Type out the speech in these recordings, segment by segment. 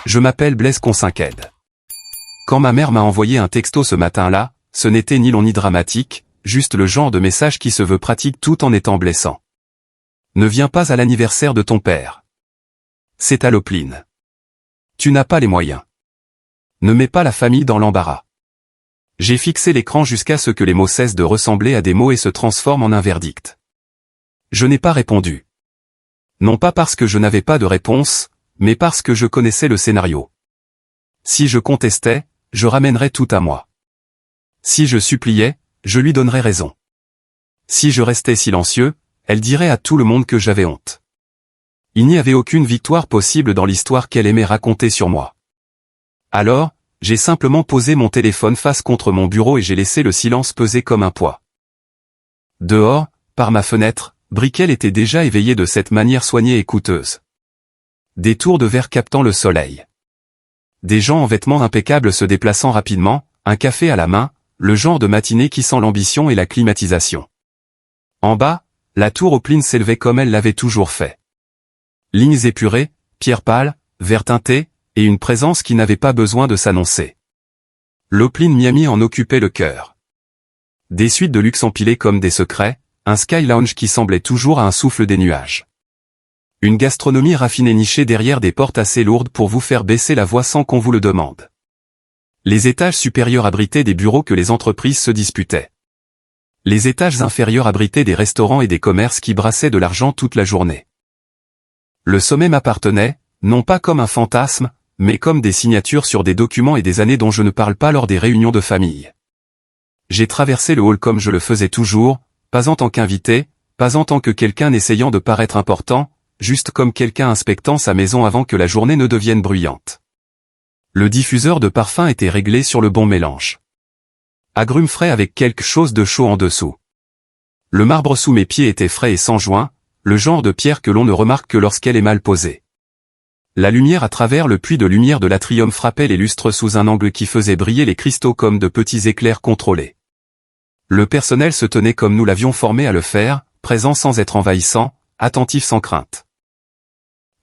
Je m'appelle Blaise Concinqued. Quand ma mère m'a envoyé un texto ce matin-là, ce n'était ni long ni dramatique, juste le genre de message qui se veut pratique tout en étant blessant. Ne viens pas à l'anniversaire de ton père. C'est à l'Opline. Tu n'as pas les moyens. Ne mets pas la famille dans l'embarras. J'ai fixé l'écran jusqu'à ce que les mots cessent de ressembler à des mots et se transforment en un verdict. Je n'ai pas répondu. Non pas parce que je n'avais pas de réponse, mais parce que je connaissais le scénario. Si je contestais, je ramènerais tout à moi. Si je suppliais, je lui donnerais raison. Si je restais silencieux, elle dirait à tout le monde que j'avais honte. Il n'y avait aucune victoire possible dans l'histoire qu'elle aimait raconter sur moi. Alors, j'ai simplement posé mon téléphone face contre mon bureau et j'ai laissé le silence peser comme un poids. Dehors, par ma fenêtre, Brickell était déjà éveillé de cette manière soignée et coûteuse. Des tours de verre captant le soleil. Des gens en vêtements impeccables se déplaçant rapidement, un café à la main, le genre de matinée qui sent l'ambition et la climatisation. En bas, la tour Opline s'élevait comme elle l'avait toujours fait. Lignes épurées, pierres pâles, vert teinté, et une présence qui n'avait pas besoin de s'annoncer. L'Opline Miami en occupait le cœur. Des suites de luxe empilées comme des secrets, un sky lounge qui semblait toujours à un souffle des nuages. Une gastronomie raffinée nichée derrière des portes assez lourdes pour vous faire baisser la voix sans qu'on vous le demande. Les étages supérieurs abritaient des bureaux que les entreprises se disputaient. Les étages inférieurs abritaient des restaurants et des commerces qui brassaient de l'argent toute la journée. Le sommet m'appartenait, non pas comme un fantasme, mais comme des signatures sur des documents et des années dont je ne parle pas lors des réunions de famille. J'ai traversé le hall comme je le faisais toujours, pas en tant qu'invité, pas en tant que quelqu'un essayant de paraître important, juste comme quelqu'un inspectant sa maison avant que la journée ne devienne bruyante. Le diffuseur de parfum était réglé sur le bon mélange. Agrumes frais avec quelque chose de chaud en dessous. Le marbre sous mes pieds était frais et sans joint, le genre de pierre que l'on ne remarque que lorsqu'elle est mal posée. La lumière à travers le puits de lumière de l'atrium frappait les lustres sous un angle qui faisait briller les cristaux comme de petits éclairs contrôlés. Le personnel se tenait comme nous l'avions formé à le faire, présent sans être envahissant, attentif sans crainte.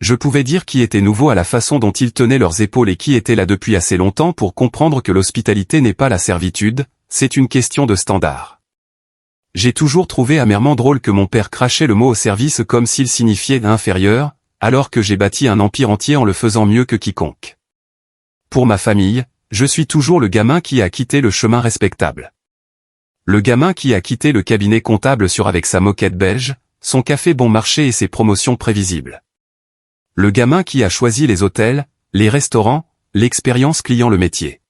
Je pouvais dire qui était nouveau à la façon dont ils tenaient leurs épaules et qui était là depuis assez longtemps pour comprendre que l'hospitalité n'est pas la servitude, c'est une question de standard. J'ai toujours trouvé amèrement drôle que mon père crachait le mot au service comme s'il signifiait inférieur, alors que j'ai bâti un empire entier en le faisant mieux que quiconque. Pour ma famille, je suis toujours le gamin qui a quitté le chemin respectable. Le gamin qui a quitté le cabinet comptable avec sa moquette belge, son café bon marché et ses promotions prévisibles. Le gamin qui a choisi les hôtels, les restaurants, l'expérience client le métier.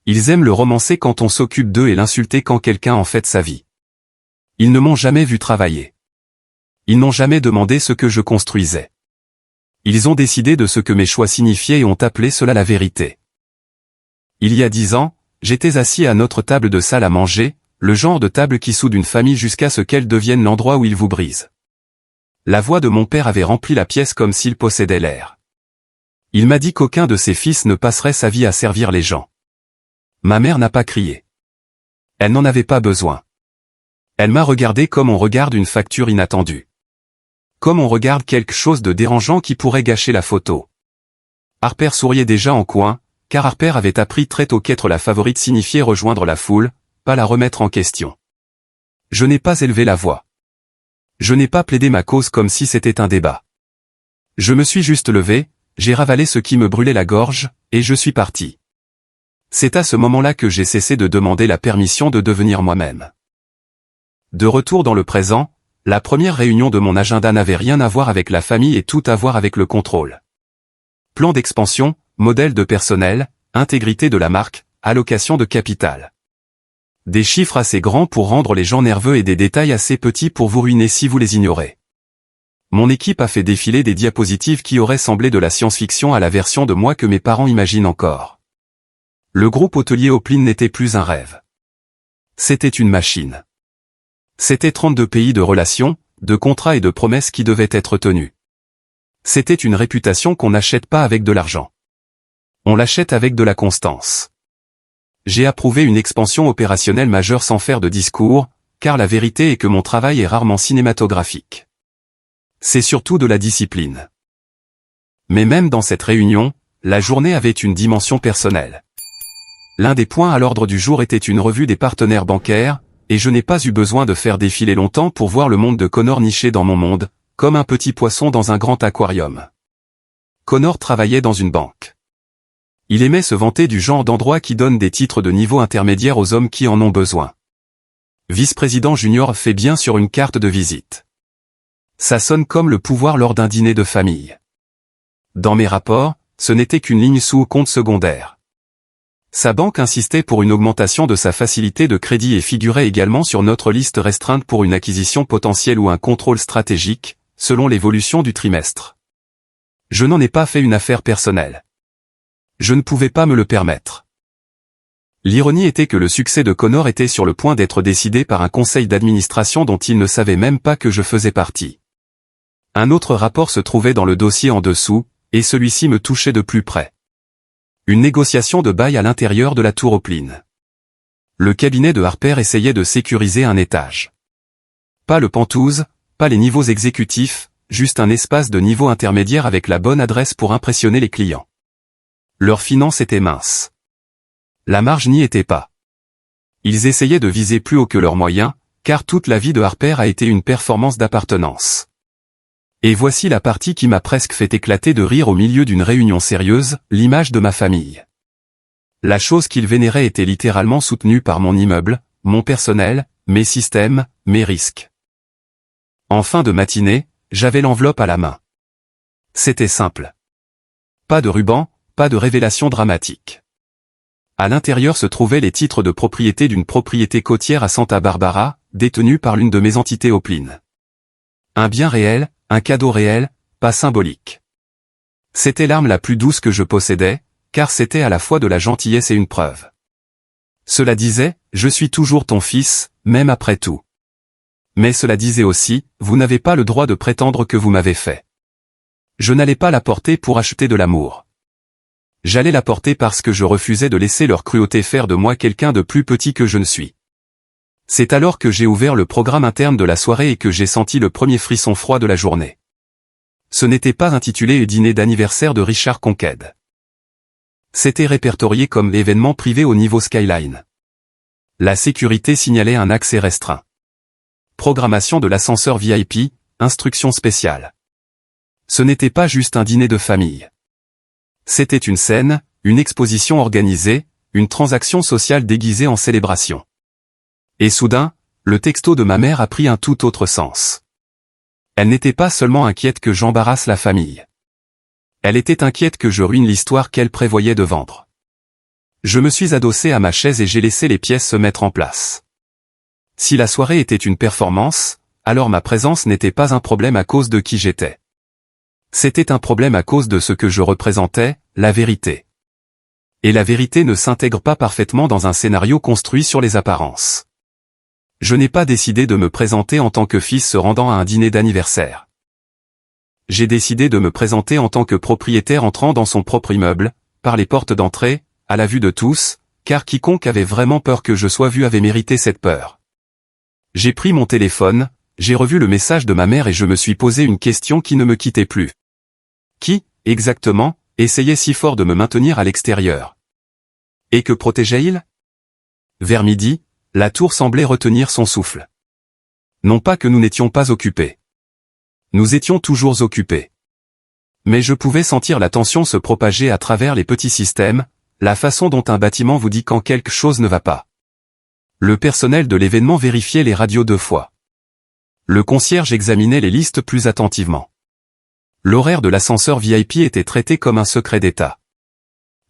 Ils aiment le romancer quand on s'occupe d'eux et l'insulter quand quelqu'un en fait sa vie. Ils ne m'ont jamais vu travailler. Ils n'ont jamais demandé ce que je construisais. Ils ont décidé de ce que mes choix signifiaient et ont appelé cela la vérité. Il y a 10 ans, j'étais assis à notre table de salle à manger, le genre de table qui soude une famille jusqu'à ce qu'elle devienne l'endroit où il vous brise. La voix de mon père avait rempli la pièce comme s'il possédait l'air. Il m'a dit qu'aucun de ses fils ne passerait sa vie à servir les gens. Ma mère n'a pas crié. Elle n'en avait pas besoin. Elle m'a regardé comme on regarde une facture inattendue. Comme on regarde quelque chose de dérangeant qui pourrait gâcher la photo. Harper souriait déjà en coin, car Harper avait appris très tôt qu'être la favorite signifiait rejoindre la foule, pas la remettre en question. Je n'ai pas élevé la voix. Je n'ai pas plaidé ma cause comme si c'était un débat. Je me suis juste levé, j'ai ravalé ce qui me brûlait la gorge, et je suis parti. C'est à ce moment-là que j'ai cessé de demander la permission de devenir moi-même. De retour dans le présent, la première réunion de mon agenda n'avait rien à voir avec la famille et tout à voir avec le contrôle. Plan d'expansion, modèle de personnel, intégrité de la marque, allocation de capital. Des chiffres assez grands pour rendre les gens nerveux et des détails assez petits pour vous ruiner si vous les ignorez. Mon équipe a fait défiler des diapositives qui auraient semblé de la science-fiction à la version de moi que mes parents imaginent encore. Le groupe hôtelier Opline n'était plus un rêve. C'était une machine. C'était 32 pays de relations, de contrats et de promesses qui devaient être tenus. C'était une réputation qu'on n'achète pas avec de l'argent. On l'achète avec de la constance. J'ai approuvé une expansion opérationnelle majeure sans faire de discours, car la vérité est que mon travail est rarement cinématographique. C'est surtout de la discipline. Mais même dans cette réunion, la journée avait une dimension personnelle. L'un des points à l'ordre du jour était une revue des partenaires bancaires, et je n'ai pas eu besoin de faire défiler longtemps pour voir le monde de Connor niché dans mon monde, comme un petit poisson dans un grand aquarium. Connor travaillait dans une banque. Il aimait se vanter du genre d'endroit qui donne des titres de niveau intermédiaire aux hommes qui en ont besoin. Vice-président junior fait bien sur une carte de visite. Ça sonne comme le pouvoir lors d'un dîner de famille. Dans mes rapports, ce n'était qu'une ligne sous compte secondaire. Sa banque insistait pour une augmentation de sa facilité de crédit et figurait également sur notre liste restreinte pour une acquisition potentielle ou un contrôle stratégique, selon l'évolution du trimestre. Je n'en ai pas fait une affaire personnelle. Je ne pouvais pas me le permettre. L'ironie était que le succès de Connor était sur le point d'être décidé par un conseil d'administration dont il ne savait même pas que je faisais partie. Un autre rapport se trouvait dans le dossier en dessous, et celui-ci me touchait de plus près. Une négociation de bail à l'intérieur de la tour Opline. Le cabinet de Harper essayait de sécuriser un étage. Pas le Penthouse, pas les niveaux exécutifs, juste un espace de niveau intermédiaire avec la bonne adresse pour impressionner les clients. Leurs finances étaient minces. La marge n'y était pas. Ils essayaient de viser plus haut que leurs moyens, car toute la vie de Harper a été une performance d'appartenance. Et voici la partie qui m'a presque fait éclater de rire au milieu d'une réunion sérieuse, l'image de ma famille. La chose qu'ils vénéraient était littéralement soutenue par mon immeuble, mon personnel, mes systèmes, mes risques. En fin de matinée, j'avais l'enveloppe à la main. C'était simple. Pas de ruban, pas de révélation dramatique. À l'intérieur se trouvaient les titres de propriété d'une propriété côtière à Santa Barbara, détenue par l'une de mes entités Opline. Un bien réel, un cadeau réel, pas symbolique. C'était l'arme la plus douce que je possédais, car c'était à la fois de la gentillesse et une preuve. Cela disait, je suis toujours ton fils, même après tout. Mais cela disait aussi, vous n'avez pas le droit de prétendre que vous m'avez fait. Je n'allais pas la porter pour acheter de l'amour. J'allais la porter parce que je refusais de laisser leur cruauté faire de moi quelqu'un de plus petit que je ne suis. C'est alors que j'ai ouvert le programme interne de la soirée et que j'ai senti le premier frisson froid de la journée. Ce n'était pas intitulé « Dîner d'anniversaire de Richard Conqued ». C'était répertorié comme événement privé au niveau Skyline. La sécurité signalait un accès restreint. Programmation de l'ascenseur VIP, instructions spéciales. Ce n'était pas juste un dîner de famille. C'était une scène, une exposition organisée, une transaction sociale déguisée en célébration. Et soudain, le texto de ma mère a pris un tout autre sens. Elle n'était pas seulement inquiète que j'embarrasse la famille. Elle était inquiète que je ruine l'histoire qu'elle prévoyait de vendre. Je me suis adossé à ma chaise et j'ai laissé les pièces se mettre en place. Si la soirée était une performance, alors ma présence n'était pas un problème à cause de qui j'étais. C'était un problème à cause de ce que je représentais, la vérité. Et la vérité ne s'intègre pas parfaitement dans un scénario construit sur les apparences. Je n'ai pas décidé de me présenter en tant que fils se rendant à un dîner d'anniversaire. J'ai décidé de me présenter en tant que propriétaire entrant dans son propre immeuble, par les portes d'entrée, à la vue de tous, car quiconque avait vraiment peur que je sois vu avait mérité cette peur. J'ai pris mon téléphone, j'ai revu le message de ma mère et je me suis posé une question qui ne me quittait plus. Qui, exactement, essayait si fort de me maintenir à l'extérieur? Et que protégeait-il? Vers midi, la tour semblait retenir son souffle. Non pas que nous n'étions pas occupés. Nous étions toujours occupés. Mais je pouvais sentir la tension se propager à travers les petits systèmes, la façon dont un bâtiment vous dit quand quelque chose ne va pas. Le personnel de l'événement vérifiait les radios 2 fois. Le concierge examinait les listes plus attentivement. L'horaire de l'ascenseur VIP était traité comme un secret d'État.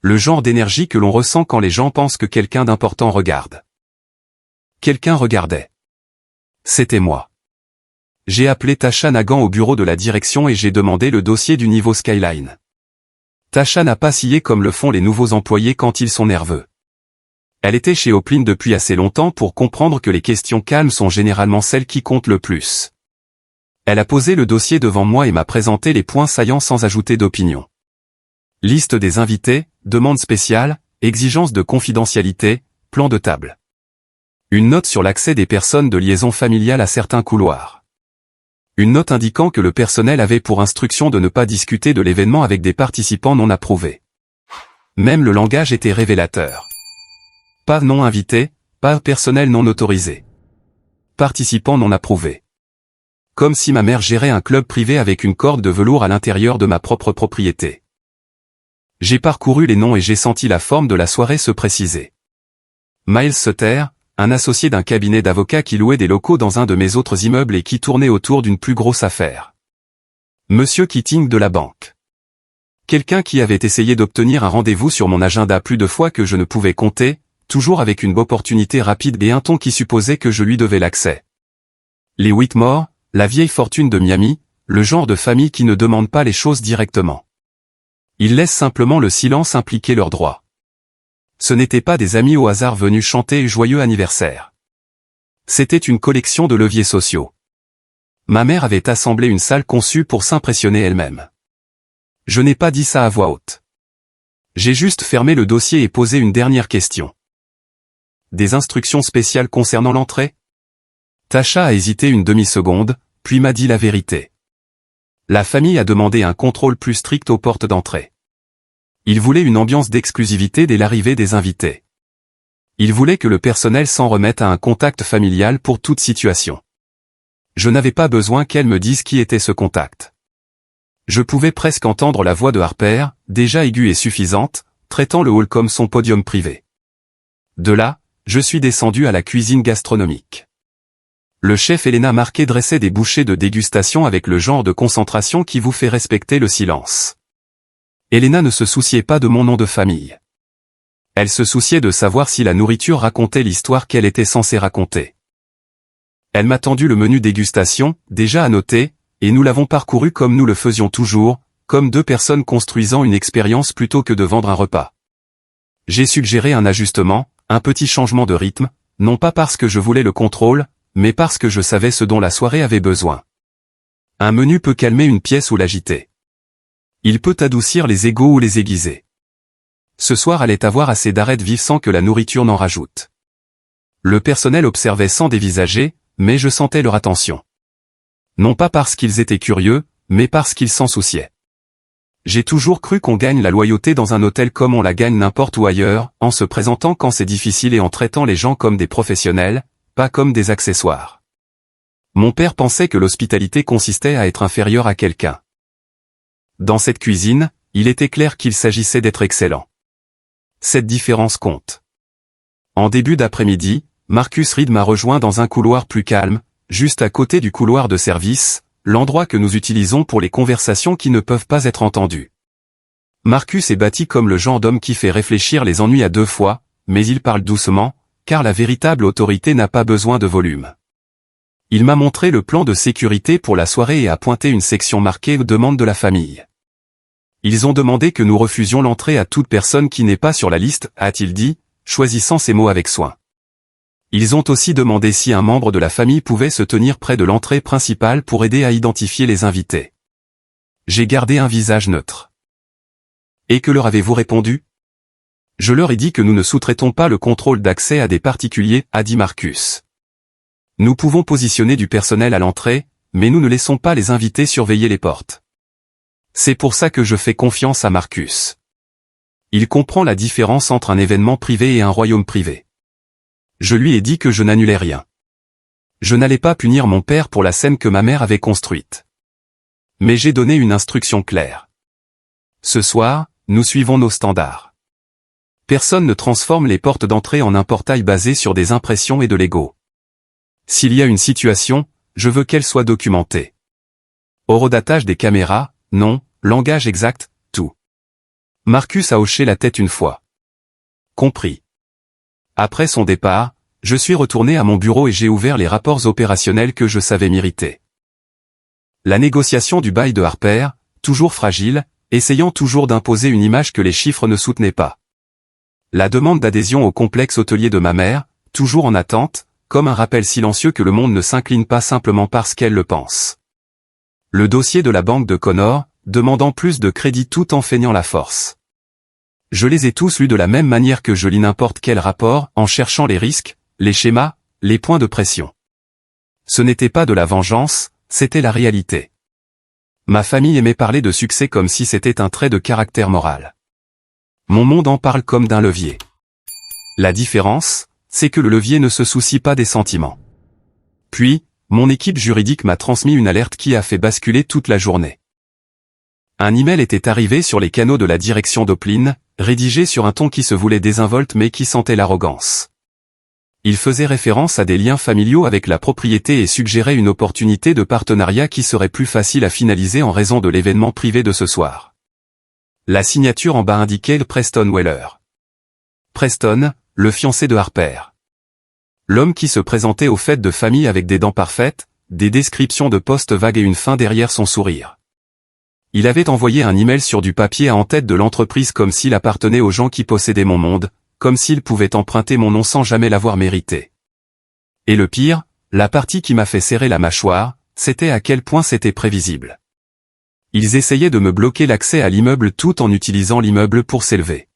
Le genre d'énergie que l'on ressent quand les gens pensent que quelqu'un d'important regarde. Quelqu'un regardait. C'était moi. J'ai appelé Tasha Nagan au bureau de la direction et j'ai demandé le dossier du niveau Skyline. Tasha n'a pas scié comme le font les nouveaux employés quand ils sont nerveux. Elle était chez Opline depuis assez longtemps pour comprendre que les questions calmes sont généralement celles qui comptent le plus. Elle a posé le dossier devant moi et m'a présenté les points saillants sans ajouter d'opinion. Liste des invités, demande spéciale, exigence de confidentialité, plan de table. Une note sur l'accès des personnes de liaison familiale à certains couloirs. Une note indiquant que le personnel avait pour instruction de ne pas discuter de l'événement avec des participants non approuvés. Même le langage était révélateur. Pas non invité, pas personnel non autorisé. Participant non approuvé. Comme si ma mère gérait un club privé avec une corde de velours à l'intérieur de ma propre propriété. J'ai parcouru les noms et j'ai senti la forme de la soirée se préciser. Miles Sutter, un associé d'un cabinet d'avocats qui louait des locaux dans un de mes autres immeubles et qui tournait autour d'une plus grosse affaire. Monsieur Keating de la banque. Quelqu'un qui avait essayé d'obtenir un rendez-vous sur mon agenda plus de fois que je ne pouvais compter, toujours avec une opportunité rapide et un ton qui supposait que je lui devais l'accès. Les Whitmore, la vieille fortune de Miami, le genre de famille qui ne demande pas les choses directement. Ils laissent simplement le silence impliquer leurs droits. Ce n'étaient pas des amis au hasard venus chanter joyeux anniversaire. C'était une collection de leviers sociaux. Ma mère avait assemblé une salle conçue pour s'impressionner elle-même. Je n'ai pas dit ça à voix haute. J'ai juste fermé le dossier et posé une dernière question. Des instructions spéciales concernant l'entrée ? Tasha a hésité une demi-seconde, puis m'a dit la vérité. La famille a demandé un contrôle plus strict aux portes d'entrée. Ils voulaient une ambiance d'exclusivité dès l'arrivée des invités. Ils voulaient que le personnel s'en remette à un contact familial pour toute situation. Je n'avais pas besoin qu'elle me dise qui était ce contact. Je pouvais presque entendre la voix de Harper, déjà aiguë et suffisante, traitant le hall comme son podium privé. De là, je suis descendu à la cuisine gastronomique. Le chef Elena Marquet dressait des bouchées de dégustation avec le genre de concentration qui vous fait respecter le silence. Elena ne se souciait pas de mon nom de famille. Elle se souciait de savoir si la nourriture racontait l'histoire qu'elle était censée raconter. Elle m'a tendu le menu dégustation, déjà annoté, et nous l'avons parcouru comme nous le faisions toujours, comme deux personnes construisant une expérience plutôt que de vendre un repas. J'ai suggéré un ajustement, un petit changement de rythme, non pas parce que je voulais le contrôle, mais parce que je savais ce dont la soirée avait besoin. Un menu peut calmer une pièce ou l'agiter. Il peut adoucir les égos ou les aiguiser. Ce soir allait avoir assez d'arêtes vives sans que la nourriture n'en rajoute. Le personnel observait sans dévisager, mais je sentais leur attention. Non pas parce qu'ils étaient curieux, mais parce qu'ils s'en souciaient. J'ai toujours cru qu'on gagne la loyauté dans un hôtel comme on la gagne n'importe où ailleurs, en se présentant quand c'est difficile et en traitant les gens comme des professionnels, pas comme des accessoires. Mon père pensait que l'hospitalité consistait à être inférieur à quelqu'un. Dans cette cuisine, il était clair qu'il s'agissait d'être excellent. Cette différence compte. En début d'après-midi, Marcus Reed m'a rejoint dans un couloir plus calme, juste à côté du couloir de service, l'endroit que nous utilisons pour les conversations qui ne peuvent pas être entendues. Marcus est bâti comme le genre d'homme qui fait réfléchir les ennuis à deux fois, mais il parle doucement, car la véritable autorité n'a pas besoin de volume. Il m'a montré le plan de sécurité pour la soirée et a pointé une section marquée « Demande de la famille ». Ils ont demandé que nous refusions l'entrée à toute personne qui n'est pas sur la liste, a-t-il dit, choisissant ses mots avec soin. Ils ont aussi demandé si un membre de la famille pouvait se tenir près de l'entrée principale pour aider à identifier les invités. J'ai gardé un visage neutre. Et que leur avez-vous répondu ? Je leur ai dit que nous ne sous-traitons pas le contrôle d'accès à des particuliers, a dit Marcus. Nous pouvons positionner du personnel à l'entrée, mais nous ne laissons pas les invités surveiller les portes. C'est pour ça que je fais confiance à Marcus. Il comprend la différence entre un événement privé et un royaume privé. Je lui ai dit que je n'annulais rien. Je n'allais pas punir mon père pour la scène que ma mère avait construite. Mais j'ai donné une instruction claire. Ce soir, nous suivons nos standards. Personne ne transforme les portes d'entrée en un portail basé sur des impressions et de l'ego. S'il y a une situation, je veux qu'elle soit documentée. Horodatage des caméras, nom, langage exact, tout. Marcus a hoché la tête une fois. Compris. Après son départ, je suis retourné à mon bureau et j'ai ouvert les rapports opérationnels que je savais m'irriter. La négociation du bail de Harper, toujours fragile, essayant toujours d'imposer une image que les chiffres ne soutenaient pas. La demande d'adhésion au complexe hôtelier de ma mère, toujours en attente, comme un rappel silencieux que le monde ne s'incline pas simplement parce qu'elle le pense. Le dossier de la banque de Connor, demandant plus de crédit tout en feignant la force. Je les ai tous lus de la même manière que je lis n'importe quel rapport, en cherchant les risques, les schémas, les points de pression. Ce n'était pas de la vengeance, c'était la réalité. Ma famille aimait parler de succès comme si c'était un trait de caractère moral. Mon monde en parle comme d'un levier. La différence, c'est que le levier ne se soucie pas des sentiments. Puis, mon équipe juridique m'a transmis une alerte qui a fait basculer toute la journée. Un email était arrivé sur les canaux de la direction d'Opline, rédigé sur un ton qui se voulait désinvolte mais qui sentait l'arrogance. Il faisait référence à des liens familiaux avec la propriété et suggérait une opportunité de partenariat qui serait plus facile à finaliser en raison de l'événement privé de ce soir. La signature en bas indiquait le Preston Weller. Preston, le fiancé de Harper. L'homme qui se présentait aux fêtes de famille avec des dents parfaites, des descriptions de postes vagues et une fin derrière son sourire. Il avait envoyé un email sur du papier à en-tête de l'entreprise comme s'il appartenait aux gens qui possédaient mon monde, comme s'il pouvait emprunter mon nom sans jamais l'avoir mérité. Et le pire, la partie qui m'a fait serrer la mâchoire, c'était à quel point c'était prévisible. Ils essayaient de me bloquer l'accès à l'immeuble tout en utilisant l'immeuble pour s'élever.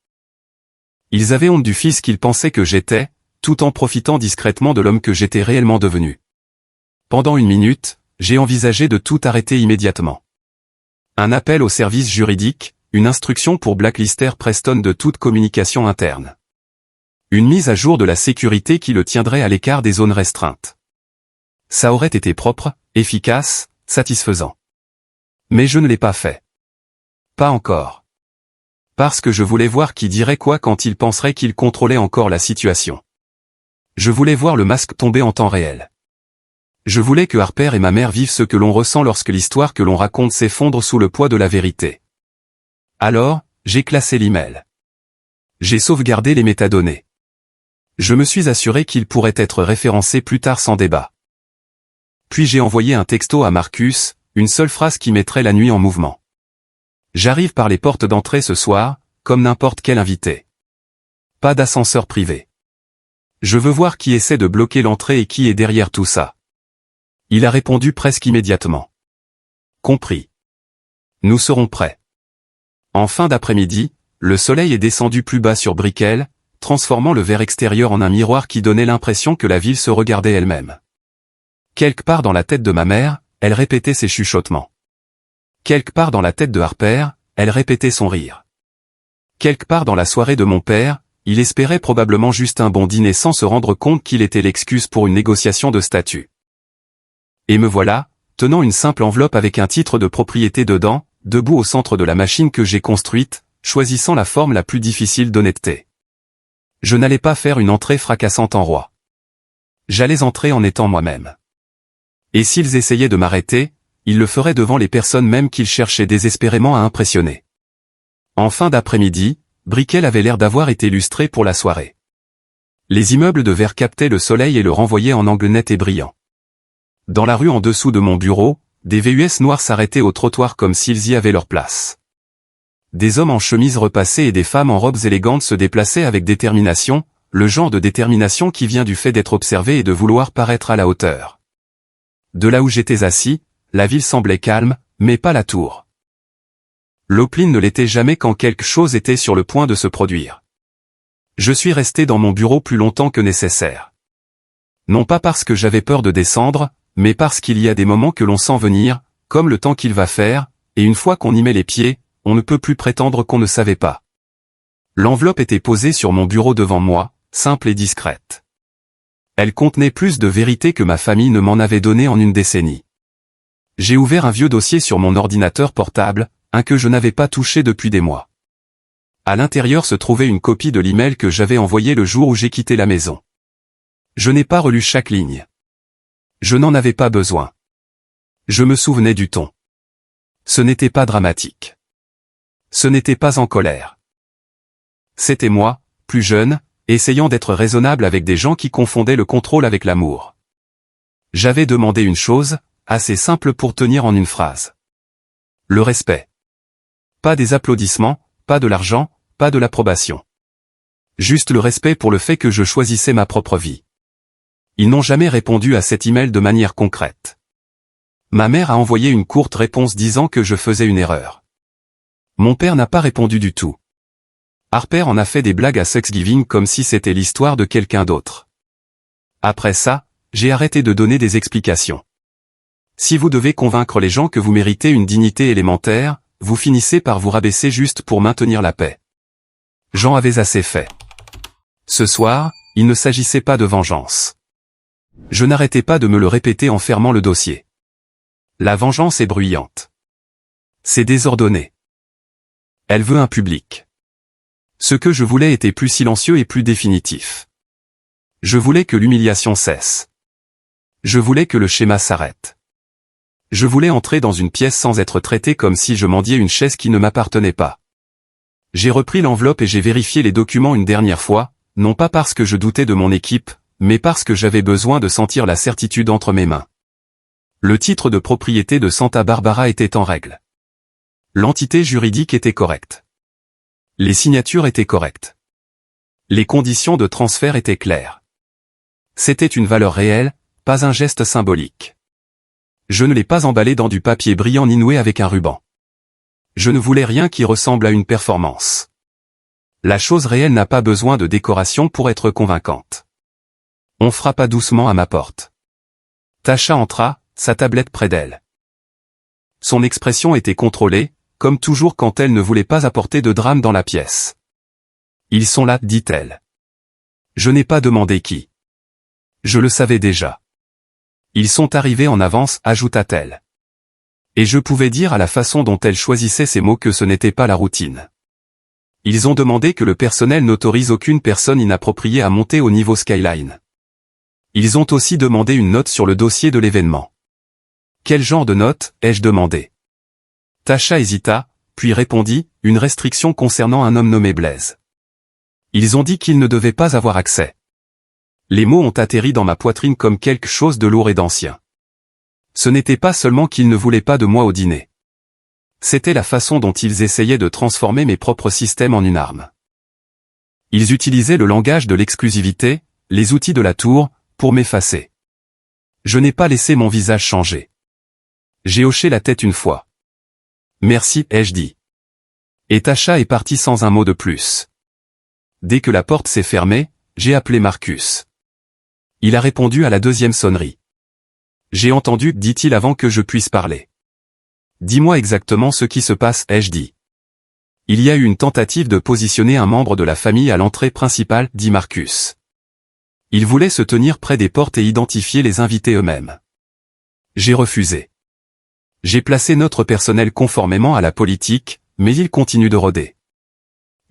Ils avaient honte du fils qu'ils pensaient que j'étais, tout en profitant discrètement de l'homme que j'étais réellement devenu. Pendant une minute, j'ai envisagé de tout arrêter immédiatement. Un appel au service juridique, une instruction pour blacklister Preston de toute communication interne. Une mise à jour de la sécurité qui le tiendrait à l'écart des zones restreintes. Ça aurait été propre, efficace, satisfaisant. Mais je ne l'ai pas fait. Pas encore. Parce que je voulais voir qui dirait quoi quand il penserait qu'il contrôlait encore la situation. Je voulais voir le masque tomber en temps réel. Je voulais que Harper et ma mère vivent ce que l'on ressent lorsque l'histoire que l'on raconte s'effondre sous le poids de la vérité. Alors, j'ai classé l'email. J'ai sauvegardé les métadonnées. Je me suis assuré qu'il pourrait être référencé plus tard sans débat. Puis j'ai envoyé un texto à Marcus, une seule phrase qui mettrait la nuit en mouvement. J'arrive par les portes d'entrée ce soir, comme n'importe quel invité. Pas d'ascenseur privé. Je veux voir qui essaie de bloquer l'entrée et qui est derrière tout ça. Il a répondu presque immédiatement. Compris. Nous serons prêts. En fin d'après-midi, le soleil est descendu plus bas sur Brickell, transformant le verre extérieur en un miroir qui donnait l'impression que la ville se regardait elle-même. Quelque part dans la tête de ma mère, elle répétait ses chuchotements. Quelque part dans la tête de Harper, elle répétait son rire. Quelque part dans la soirée de mon père, il espérait probablement juste un bon dîner sans se rendre compte qu'il était l'excuse pour une négociation de statut. Et me voilà, tenant une simple enveloppe avec un titre de propriété dedans, debout au centre de la machine que j'ai construite, choisissant la forme la plus difficile d'honnêteté. Je n'allais pas faire une entrée fracassante en roi. J'allais entrer en étant moi-même. Et s'ils essayaient de m'arrêter, ils le feraient devant les personnes même qu'ils cherchaient désespérément à impressionner. En fin d'après-midi, Brickell avait l'air d'avoir été lustré pour la soirée. Les immeubles de verre captaient le soleil et le renvoyaient en angle net et brillant. Dans la rue en dessous de mon bureau, des VUS noirs s'arrêtaient au trottoir comme s'ils y avaient leur place. Des hommes en chemise repassée et des femmes en robes élégantes se déplaçaient avec détermination, le genre de détermination qui vient du fait d'être observé et de vouloir paraître à la hauteur. De là où j'étais assis, la ville semblait calme, mais pas la tour. L'Opline ne l'était jamais quand quelque chose était sur le point de se produire. Je suis resté dans mon bureau plus longtemps que nécessaire. Non pas parce que j'avais peur de descendre, mais parce qu'il y a des moments que l'on sent venir, comme le temps qu'il va faire, et une fois qu'on y met les pieds, on ne peut plus prétendre qu'on ne savait pas. L'enveloppe était posée sur mon bureau devant moi, simple et discrète. Elle contenait plus de vérité que ma famille ne m'en avait donné en une décennie. J'ai ouvert un vieux dossier sur mon ordinateur portable, un que je n'avais pas touché depuis des mois. À l'intérieur se trouvait une copie de l'email que j'avais envoyé le jour où j'ai quitté la maison. Je n'ai pas relu chaque ligne. Je n'en avais pas besoin. Je me souvenais du ton. Ce n'était pas dramatique. Ce n'était pas en colère. C'était moi, plus jeune, essayant d'être raisonnable avec des gens qui confondaient le contrôle avec l'amour. J'avais demandé une chose, assez simple pour tenir en une phrase. Le respect. Pas des applaudissements, pas de l'argent, pas de l'approbation. Juste le respect pour le fait que je choisissais ma propre vie. Ils n'ont jamais répondu à cet email de manière concrète. Ma mère a envoyé une courte réponse disant que je faisais une erreur. Mon père n'a pas répondu du tout. Harper en a fait des blagues à Thanksgiving comme si c'était l'histoire de quelqu'un d'autre. Après ça, j'ai arrêté de donner des explications. Si vous devez convaincre les gens que vous méritez une dignité élémentaire, vous finissez par vous rabaisser juste pour maintenir la paix. J'en avais assez fait. Ce soir, il ne s'agissait pas de vengeance. Je n'arrêtais pas de me le répéter en fermant le dossier. La vengeance est bruyante. C'est désordonné. Elle veut un public. Ce que je voulais était plus silencieux et plus définitif. Je voulais que l'humiliation cesse. Je voulais que le schéma s'arrête. Je voulais entrer dans une pièce sans être traité comme si je mendiais une chaise qui ne m'appartenait pas. J'ai repris l'enveloppe et j'ai vérifié les documents une dernière fois, non pas parce que je doutais de mon équipe, mais parce que j'avais besoin de sentir la certitude entre mes mains. Le titre de propriété de Santa Barbara était en règle. L'entité juridique était correcte. Les signatures étaient correctes. Les conditions de transfert étaient claires. C'était une valeur réelle, pas un geste symbolique. Je ne l'ai pas emballé dans du papier brillant ni noué avec un ruban. Je ne voulais rien qui ressemble à une performance. La chose réelle n'a pas besoin de décoration pour être convaincante. On frappa doucement à ma porte. Tasha entra, sa tablette près d'elle. Son expression était contrôlée, comme toujours quand elle ne voulait pas apporter de drame dans la pièce. « Ils sont là, dit-elle. Je n'ai pas demandé qui. Je le savais déjà. Ils sont arrivés en avance, ajouta-t-elle. Et je pouvais dire à la façon dont elle choisissait ses mots que ce n'était pas la routine. Ils ont demandé que le personnel n'autorise aucune personne inappropriée à monter au niveau Skyline. Ils ont aussi demandé une note sur le dossier de l'événement. Quel genre de note, ai-je demandé? Tasha hésita, puis répondit, une restriction concernant un homme nommé Blaise. Ils ont dit qu'il ne devait pas avoir accès. Les mots ont atterri dans ma poitrine comme quelque chose de lourd et d'ancien. Ce n'était pas seulement qu'ils ne voulaient pas de moi au dîner. C'était la façon dont ils essayaient de transformer mes propres systèmes en une arme. Ils utilisaient le langage de l'exclusivité, les outils de la tour, pour m'effacer. Je n'ai pas laissé mon visage changer. J'ai hoché la tête une fois. Merci, ai-je dit. Et Tasha est partie sans un mot de plus. Dès que la porte s'est fermée, j'ai appelé Marcus. Il a répondu à la deuxième sonnerie. J'ai entendu, dit-il avant que je puisse parler. Dis-moi exactement ce qui se passe, ai-je dit. Il y a eu une tentative de positionner un membre de la famille à l'entrée principale, dit Marcus. Il voulait se tenir près des portes et identifier les invités eux-mêmes. J'ai refusé. J'ai placé notre personnel conformément à la politique, mais ils continuent de rôder.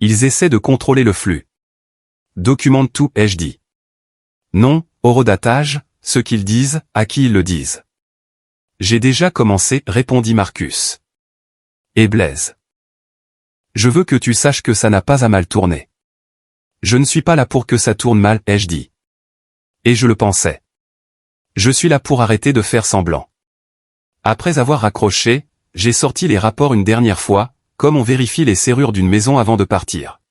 Ils essaient de contrôler le flux. Documente tout, ai-je dit. Non, horodatage, ce qu'ils disent, à qui ils le disent. J'ai déjà commencé, répondit Marcus. Et Blaise. Je veux que tu saches que ça n'a pas à mal tourner. Je ne suis pas là pour que ça tourne mal, ai-je dit. Et je le pensais. Je suis là pour arrêter de faire semblant. Après avoir raccroché, j'ai sorti les rapports une dernière fois, comme on vérifie les serrures d'une maison avant de partir.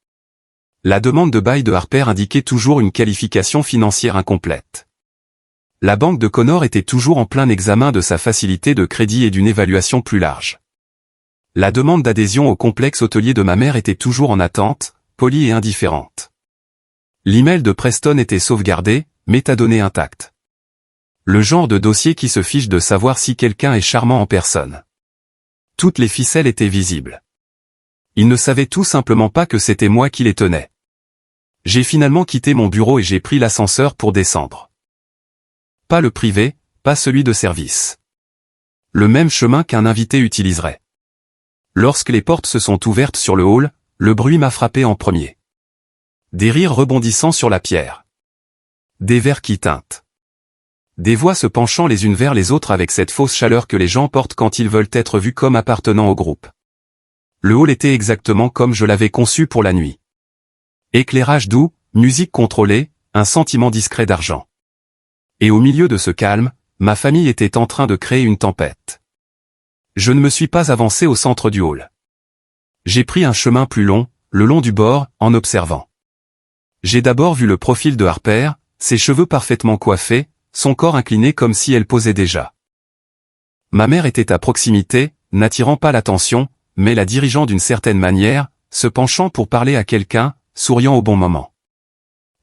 La demande de bail de Harper indiquait toujours une qualification financière incomplète. La banque de Connor était toujours en plein examen de sa facilité de crédit et d'une évaluation plus large. La demande d'adhésion au complexe hôtelier de ma mère était toujours en attente, polie et indifférente. L'email de Preston était sauvegardé, métadonnées intactes. Le genre de dossier qui se fiche de savoir si quelqu'un est charmant en personne. Toutes les ficelles étaient visibles. Ils ne savaient tout simplement pas que c'était moi qui les tenais. J'ai finalement quitté mon bureau et j'ai pris l'ascenseur pour descendre. Pas le privé, pas celui de service. Le même chemin qu'un invité utiliserait. Lorsque les portes se sont ouvertes sur le hall, le bruit m'a frappé en premier. Des rires rebondissant sur la pierre. Des verres qui tintent. Des voix se penchant les unes vers les autres avec cette fausse chaleur que les gens portent quand ils veulent être vus comme appartenant au groupe. Le hall était exactement comme je l'avais conçu pour la nuit. Éclairage doux, musique contrôlée, un sentiment discret d'argent. Et au milieu de ce calme, ma famille était en train de créer une tempête. Je ne me suis pas avancé au centre du hall. J'ai pris un chemin plus long, le long du bord, en observant. J'ai d'abord vu le profil de Harper, ses cheveux parfaitement coiffés, son corps incliné comme si elle posait déjà. Ma mère était à proximité, n'attirant pas l'attention, mais la dirigeant d'une certaine manière, se penchant pour parler à quelqu'un, souriant au bon moment.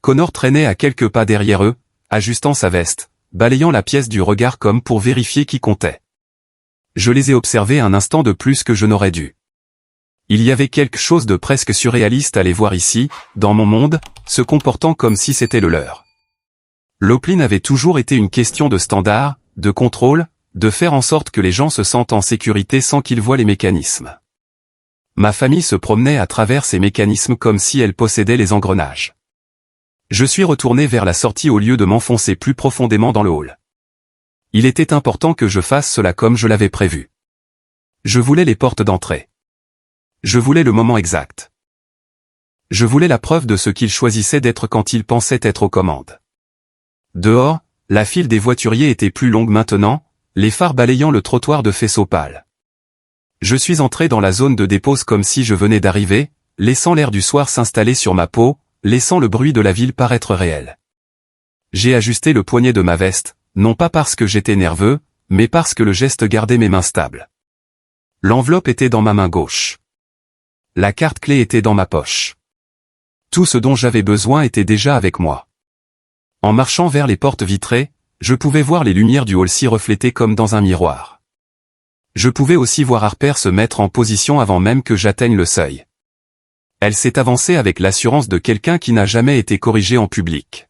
Connor traînait à quelques pas derrière eux, ajustant sa veste, balayant la pièce du regard comme pour vérifier qui comptait. Je les ai observés un instant de plus que je n'aurais dû. Il y avait quelque chose de presque surréaliste à les voir ici, dans mon monde, se comportant comme si c'était le leur. L'Opline avait toujours été une question de standard, de contrôle, de faire en sorte que les gens se sentent en sécurité sans qu'ils voient les mécanismes. Ma famille se promenait à travers ces mécanismes comme si elle possédait les engrenages. Je suis retourné vers la sortie au lieu de m'enfoncer plus profondément dans le hall. Il était important que je fasse cela comme je l'avais prévu. Je voulais les portes d'entrée. Je voulais le moment exact. Je voulais la preuve de ce qu'ils choisissaient d'être quand ils pensaient être aux commandes. Dehors, la file des voituriers était plus longue maintenant, les phares balayant le trottoir de faisceaux pâles. Je suis entré dans la zone de dépose comme si je venais d'arriver, laissant l'air du soir s'installer sur ma peau, laissant le bruit de la ville paraître réel. J'ai ajusté le poignet de ma veste, non pas parce que j'étais nerveux, mais parce que le geste gardait mes mains stables. L'enveloppe était dans ma main gauche. La carte clé était dans ma poche. Tout ce dont j'avais besoin était déjà avec moi. En marchant vers les portes vitrées, je pouvais voir les lumières du hall s'y refléter comme dans un miroir. Je pouvais aussi voir Harper se mettre en position avant même que j'atteigne le seuil. Elle s'est avancée avec l'assurance de quelqu'un qui n'a jamais été corrigé en public.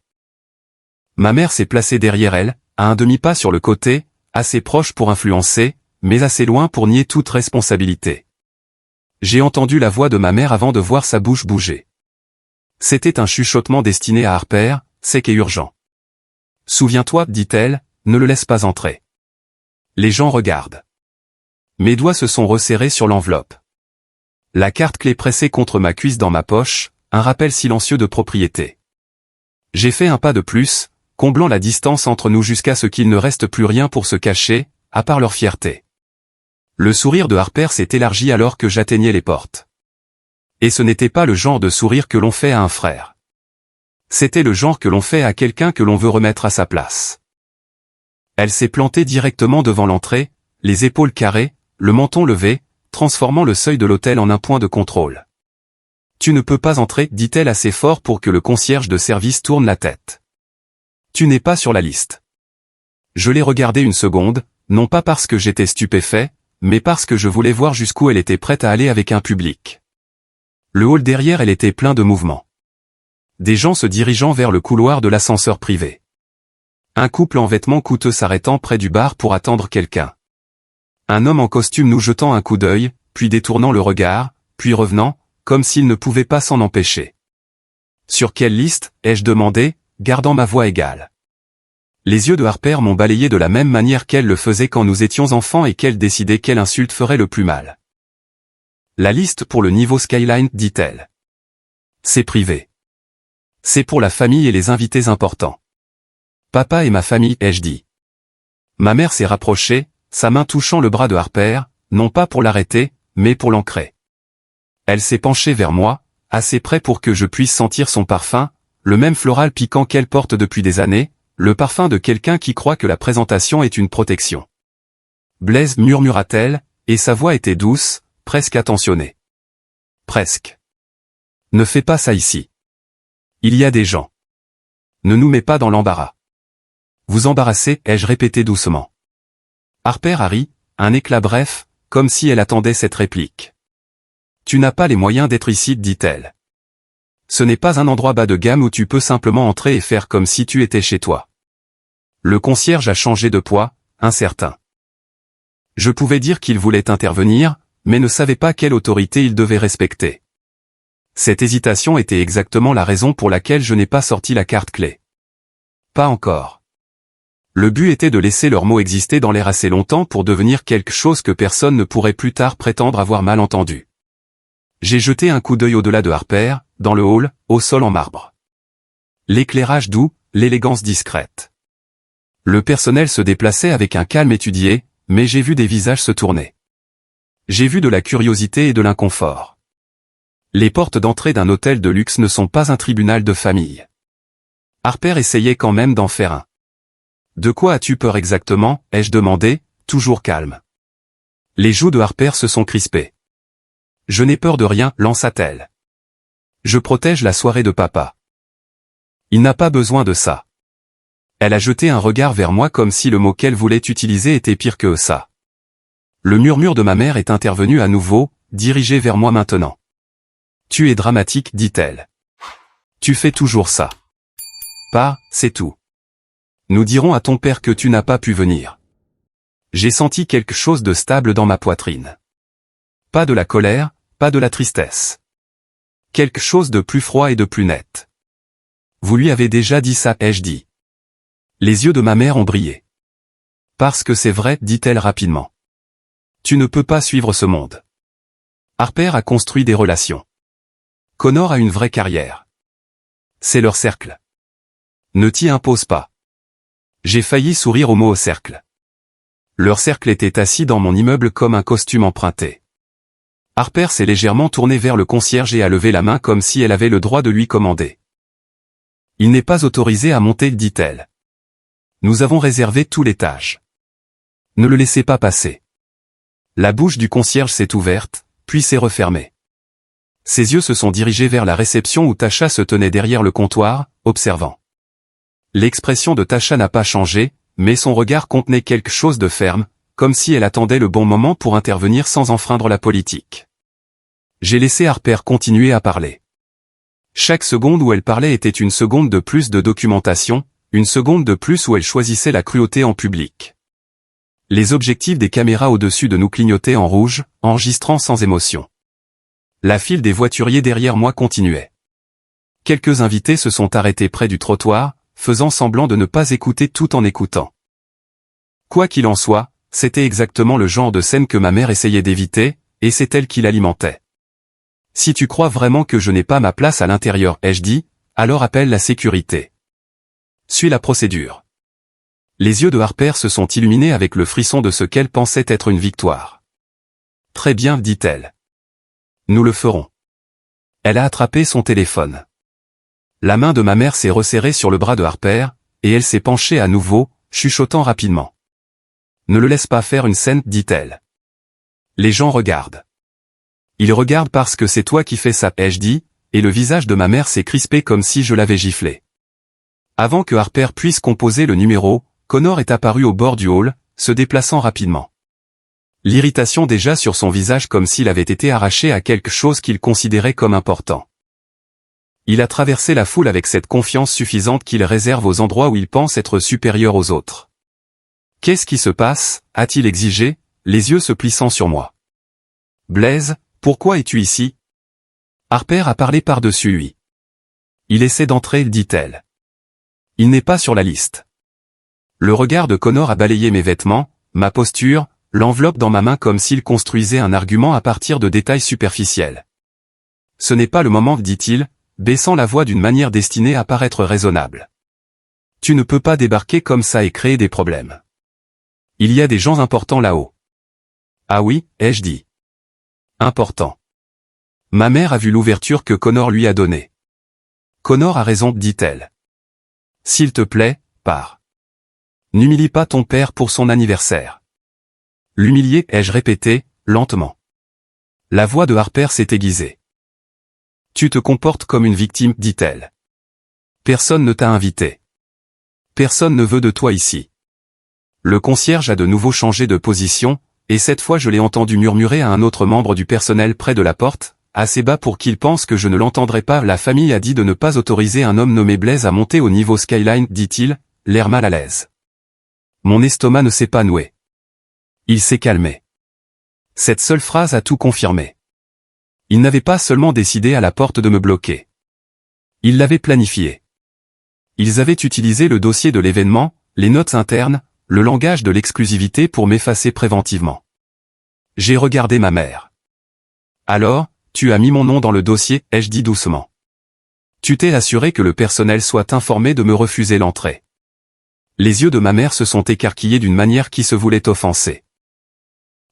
Ma mère s'est placée derrière elle, à un demi-pas sur le côté, assez proche pour influencer, mais assez loin pour nier toute responsabilité. J'ai entendu la voix de ma mère avant de voir sa bouche bouger. C'était un chuchotement destiné à Harper, sec et urgent. « Souviens-toi, dit-elle, ne le laisse pas entrer. » Les gens regardent. Mes doigts se sont resserrés sur l'enveloppe. La carte clé pressée contre ma cuisse dans ma poche, un rappel silencieux de propriété. J'ai fait un pas de plus, comblant la distance entre nous jusqu'à ce qu'il ne reste plus rien pour se cacher, à part leur fierté. Le sourire de Harper s'est élargi alors que j'atteignais les portes. Et ce n'était pas le genre de sourire que l'on fait à un frère. C'était le genre que l'on fait à quelqu'un que l'on veut remettre à sa place. Elle s'est plantée directement devant l'entrée, les épaules carrées, le menton levé, transformant le seuil de l'hôtel en un point de contrôle. « Tu ne peux pas entrer, dit-elle assez fort pour que le concierge de service tourne la tête. Tu n'es pas sur la liste. » Je l'ai regardée une seconde, non pas parce que j'étais stupéfait, mais parce que je voulais voir jusqu'où elle était prête à aller avec un public. Le hall derrière elle était plein de mouvements. Des gens se dirigeant vers le couloir de l'ascenseur privé. Un couple en vêtements coûteux s'arrêtant près du bar pour attendre quelqu'un. Un homme en costume nous jetant un coup d'œil, puis détournant le regard, puis revenant, comme s'il ne pouvait pas s'en empêcher. « Sur quelle liste ?» ai-je demandé, gardant ma voix égale. Les yeux de Harper m'ont balayé de la même manière qu'elle le faisait quand nous étions enfants et qu'elle décidait quelle insulte ferait le plus mal. « La liste pour le niveau Skyline, dit-elle. C'est privé. C'est pour la famille et les invités importants. Papa et ma famille, ai-je dit. Ma mère s'est rapprochée, sa main touchant le bras de Harper, non pas pour l'arrêter, mais pour l'ancrer. Elle s'est penchée vers moi, assez près pour que je puisse sentir son parfum, le même floral piquant qu'elle porte depuis des années, le parfum de quelqu'un qui croit que la présentation est une protection. Blaise, murmura-t-elle, et sa voix était douce, presque attentionnée. Presque. Ne fais pas ça ici. Il y a des gens. Ne nous mets pas dans l'embarras. Vous embarrasser, ai-je répété doucement. Harper a ri, un éclat bref, comme si elle attendait cette réplique. Tu n'as pas les moyens d'être ici, dit-elle. Ce n'est pas un endroit bas de gamme où tu peux simplement entrer et faire comme si tu étais chez toi. Le concierge a changé de poids, incertain. Je pouvais dire qu'il voulait intervenir, mais ne savais pas quelle autorité il devait respecter. Cette hésitation était exactement la raison pour laquelle je n'ai pas sorti la carte clé. Pas encore. Le but était de laisser leurs mots exister dans l'air assez longtemps pour devenir quelque chose que personne ne pourrait plus tard prétendre avoir mal entendu. J'ai jeté un coup d'œil au-delà de Harper, dans le hall, au sol en marbre. L'éclairage doux, l'élégance discrète. Le personnel se déplaçait avec un calme étudié, mais j'ai vu des visages se tourner. J'ai vu de la curiosité et de l'inconfort. Les portes d'entrée d'un hôtel de luxe ne sont pas un tribunal de famille. Harper essayait quand même d'en faire un. « De quoi as-tu peur exactement ?» ai-je demandé, toujours calme. Les joues de Harper se sont crispées. « Je n'ai peur de rien, lança-t-elle. Je protège la soirée de papa. Il n'a pas besoin de ça. » Elle a jeté un regard vers moi comme si le mot qu'elle voulait utiliser était pire que ça. Le murmure de ma mère est intervenu à nouveau, dirigée vers moi maintenant. Tu es dramatique, dit-elle. Tu fais toujours ça. Pas, c'est tout. Nous dirons à ton père que tu n'as pas pu venir. J'ai senti quelque chose de stable dans ma poitrine. Pas de la colère, pas de la tristesse. Quelque chose de plus froid et de plus net. Vous lui avez déjà dit ça, ai-je dit. Les yeux de ma mère ont brillé. Parce que c'est vrai, dit-elle rapidement. Tu ne peux pas suivre ce monde. Harper a construit des relations. Connor a une vraie carrière. C'est leur cercle. Ne t'y impose pas. J'ai failli sourire au mot au cercle. Leur cercle était assis dans mon immeuble comme un costume emprunté. Harper s'est légèrement tournée vers le concierge et a levé la main comme si elle avait le droit de lui commander. Il n'est pas autorisé à monter, dit-elle. Nous avons réservé tout l'étage. Ne le laissez pas passer. La bouche du concierge s'est ouverte, puis s'est refermée. Ses yeux se sont dirigés vers la réception où Tasha se tenait derrière le comptoir, observant. L'expression de Tasha n'a pas changé, mais son regard contenait quelque chose de ferme, comme si elle attendait le bon moment pour intervenir sans enfreindre la politique. J'ai laissé Harper continuer à parler. Chaque seconde où elle parlait était une seconde de plus de documentation, une seconde de plus où elle choisissait la cruauté en public. Les objectifs des caméras au-dessus de nous clignotaient en rouge, enregistrant sans émotion. La file des voituriers derrière moi continuait. Quelques invités se sont arrêtés près du trottoir, faisant semblant de ne pas écouter tout en écoutant. Quoi qu'il en soit, c'était exactement le genre de scène que ma mère essayait d'éviter, et c'est elle qui l'alimentait. Si tu crois vraiment que je n'ai pas ma place à l'intérieur, ai-je dit, alors appelle la sécurité. Suis la procédure. Les yeux de Harper se sont illuminés avec le frisson de ce qu'elle pensait être une victoire. Très bien, dit-elle. Nous le ferons. Elle a attrapé son téléphone. La main de ma mère s'est resserrée sur le bras de Harper, et elle s'est penchée à nouveau, chuchotant rapidement. Ne le laisse pas faire une scène, dit-elle. Les gens regardent. Ils regardent parce que c'est toi qui fais ça, ai-je dit, et le visage de ma mère s'est crispé comme si je l'avais giflé. Avant que Harper puisse composer le numéro, Connor est apparu au bord du hall, se déplaçant rapidement. L'irritation déjà sur son visage comme s'il avait été arraché à quelque chose qu'il considérait comme important. Il a traversé la foule avec cette confiance suffisante qu'il réserve aux endroits où il pense être supérieur aux autres. « Qu'est-ce qui se passe » a-t-il exigé, les yeux se plissant sur moi. « Blaise, pourquoi es-tu ici » Harper a parlé par-dessus lui. « Il essaie d'entrer, dit-elle. Il n'est pas sur la liste. » Le regard de Connor a balayé mes vêtements, ma posture, l'enveloppe dans ma main comme s'il construisait un argument à partir de détails superficiels. « Ce n'est pas le moment, dit-il, baissant la voix d'une manière destinée à paraître raisonnable. Tu ne peux pas débarquer comme ça et créer des problèmes. Il y a des gens importants là-haut. Ah oui, ai-je dit. Important. Ma mère a vu l'ouverture que Connor lui a donnée. Connor a raison, dit-elle. S'il te plaît, pars. N'humilie pas ton père pour son anniversaire. L'humilier, ai-je répété, lentement. La voix de Harper s'est aiguisée. Tu te comportes comme une victime, dit-elle. Personne ne t'a invité. Personne ne veut de toi ici. Le concierge a de nouveau changé de position, et cette fois je l'ai entendu murmurer à un autre membre du personnel près de la porte, assez bas pour qu'il pense que je ne l'entendrai pas. La famille a dit de ne pas autoriser un homme nommé Blaise à monter au niveau Skyline, dit-il, l'air mal à l'aise. Mon estomac ne s'est pas noué. Il s'est calmé. Cette seule phrase a tout confirmé. Il n'avait pas seulement décidé à la porte de me bloquer. Ils l'avaient planifié. Ils avaient utilisé le dossier de l'événement, les notes internes, le langage de l'exclusivité pour m'effacer préventivement. J'ai regardé ma mère. Alors, tu as mis mon nom dans le dossier, ai-je dit doucement. Tu t'es assuré que le personnel soit informé de me refuser l'entrée. Les yeux de ma mère se sont écarquillés d'une manière qui se voulait offenser.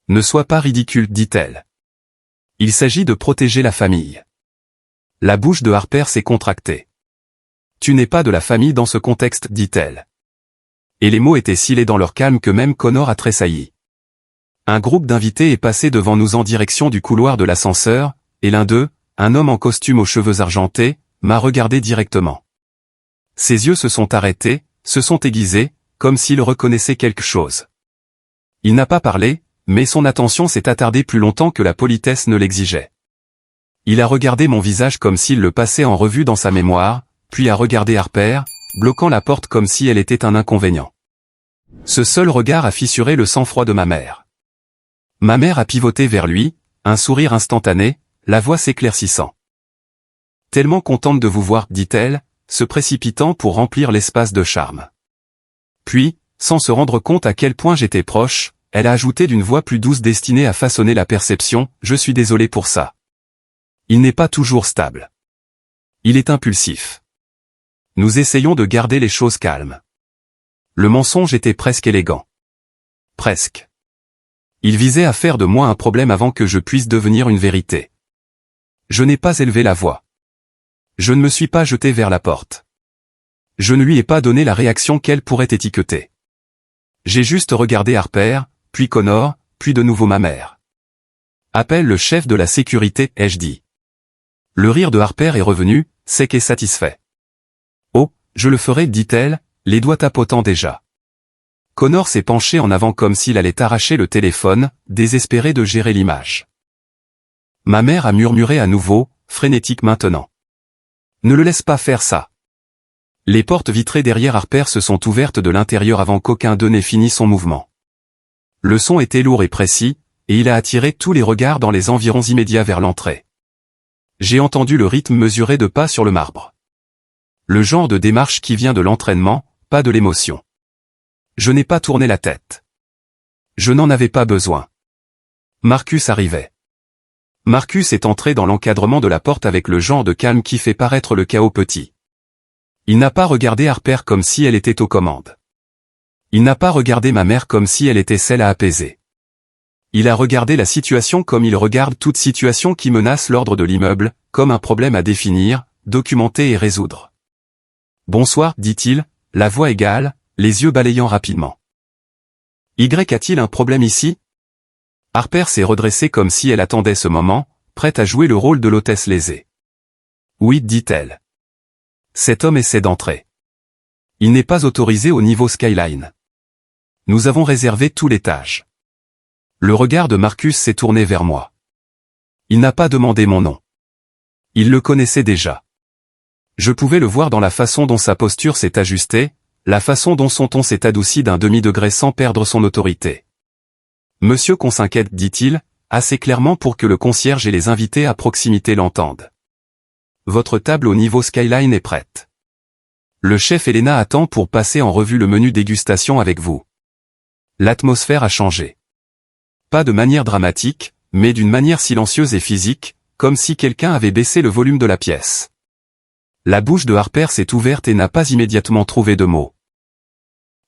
Ne sois pas ridicule, dit-elle. Il s'agit de protéger la famille. La bouche de Harper s'est contractée. Tu n'es pas de la famille dans ce contexte, dit-elle. Et les mots étaient scellés dans leur calme que même Connor a tressailli. Un groupe d'invités est passé devant nous en direction du couloir de l'ascenseur, et l'un d'eux, un homme en costume aux cheveux argentés, m'a regardé directement. Ses yeux se sont arrêtés, se sont aiguisés, comme s'il reconnaissait quelque chose. Il n'a pas parlé, mais son attention s'est attardée plus longtemps que la politesse ne l'exigeait. Il a regardé mon visage comme s'il le passait en revue dans sa mémoire, puis a regardé Harper, bloquant la porte comme si elle était un inconvénient. Ce seul regard a fissuré le sang-froid de ma mère. Ma mère a pivoté vers lui, un sourire instantané, la voix s'éclaircissant. « Tellement contente de vous voir, dit-elle, se précipitant pour remplir l'espace de charme. » Puis, sans se rendre compte à quel point j'étais proche, elle a ajouté d'une voix plus douce destinée à façonner la perception, « Je suis désolé pour ça. Il n'est pas toujours stable. Il est impulsif. Nous essayons de garder les choses calmes. » Le mensonge était presque élégant. Presque. Il visait à faire de moi un problème avant que je puisse devenir une vérité. Je n'ai pas élevé la voix. Je ne me suis pas jeté vers la porte. Je ne lui ai pas donné la réaction qu'elle pourrait étiqueter. J'ai juste regardé Harper, puis Connor, puis de nouveau ma mère. « Appelle le chef de la sécurité, ai-je dit. » Le rire de Harper est revenu, sec et satisfait. « Oh, je le ferai, dit-elle, les doigts tapotant déjà. » Connor s'est penché en avant comme s'il allait arracher le téléphone, désespéré de gérer l'image. Ma mère a murmuré à nouveau, frénétique maintenant. « Ne le laisse pas faire ça. » Les portes vitrées derrière Harper se sont ouvertes de l'intérieur avant qu'aucun d'eux n'ait fini son mouvement. Le son était lourd et précis, et il a attiré tous les regards dans les environs immédiats vers l'entrée. J'ai entendu le rythme mesuré de pas sur le marbre. Le genre de démarche qui vient de l'entraînement, pas de l'émotion. Je n'ai pas tourné la tête. Je n'en avais pas besoin. Marcus arrivait. Marcus est entré dans l'encadrement de la porte avec le genre de calme qui fait paraître le chaos petit. Il n'a pas regardé Harper comme si elle était aux commandes. Il n'a pas regardé ma mère comme si elle était celle à apaiser. Il a regardé la situation comme il regarde toute situation qui menace l'ordre de l'immeuble, comme un problème à définir, documenter et résoudre. « Bonsoir, dit-il, la voix égale, les yeux balayant rapidement. « Y a-t-il un problème ici ?» Harper s'est redressée comme si elle attendait ce moment, prête à jouer le rôle de l'hôtesse lésée. « Oui, dit-elle. Cet homme essaie d'entrer. Il n'est pas autorisé au niveau Skyline. Nous avons réservé tout l'étage. » Le regard de Marcus s'est tourné vers moi. Il n'a pas demandé mon nom. Il le connaissait déjà. Je pouvais le voir dans la façon dont sa posture s'est ajustée, la façon dont son ton s'est adouci d'un demi-degré sans perdre son autorité. « Monsieur qu'on s'inquiète, dit-il, assez clairement pour que le concierge et les invités à proximité l'entendent. Votre table au niveau Skyline est prête. Le chef Elena attend pour passer en revue le menu dégustation avec vous. » L'atmosphère a changé. Pas de manière dramatique, mais d'une manière silencieuse et physique, comme si quelqu'un avait baissé le volume de la pièce. La bouche de Harper s'est ouverte et n'a pas immédiatement trouvé de mots.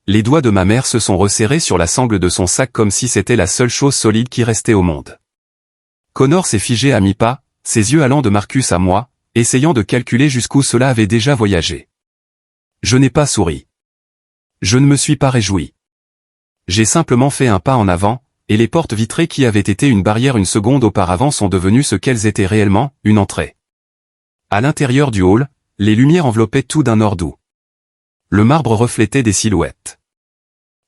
Les doigts de ma mère se sont resserrés sur la sangle de son sac comme si c'était la seule chose solide qui restait au monde. Connor s'est figé à mi-pas, ses yeux allant de Marcus à moi, essayant de calculer jusqu'où cela avait déjà voyagé. Je n'ai pas souri. Je ne me suis pas réjoui. J'ai simplement fait un pas en avant, et les portes vitrées qui avaient été une barrière une seconde auparavant sont devenues ce qu'elles étaient réellement, une entrée. À l'intérieur du hall, les lumières enveloppaient tout d'un or doux. Le marbre reflétait des silhouettes.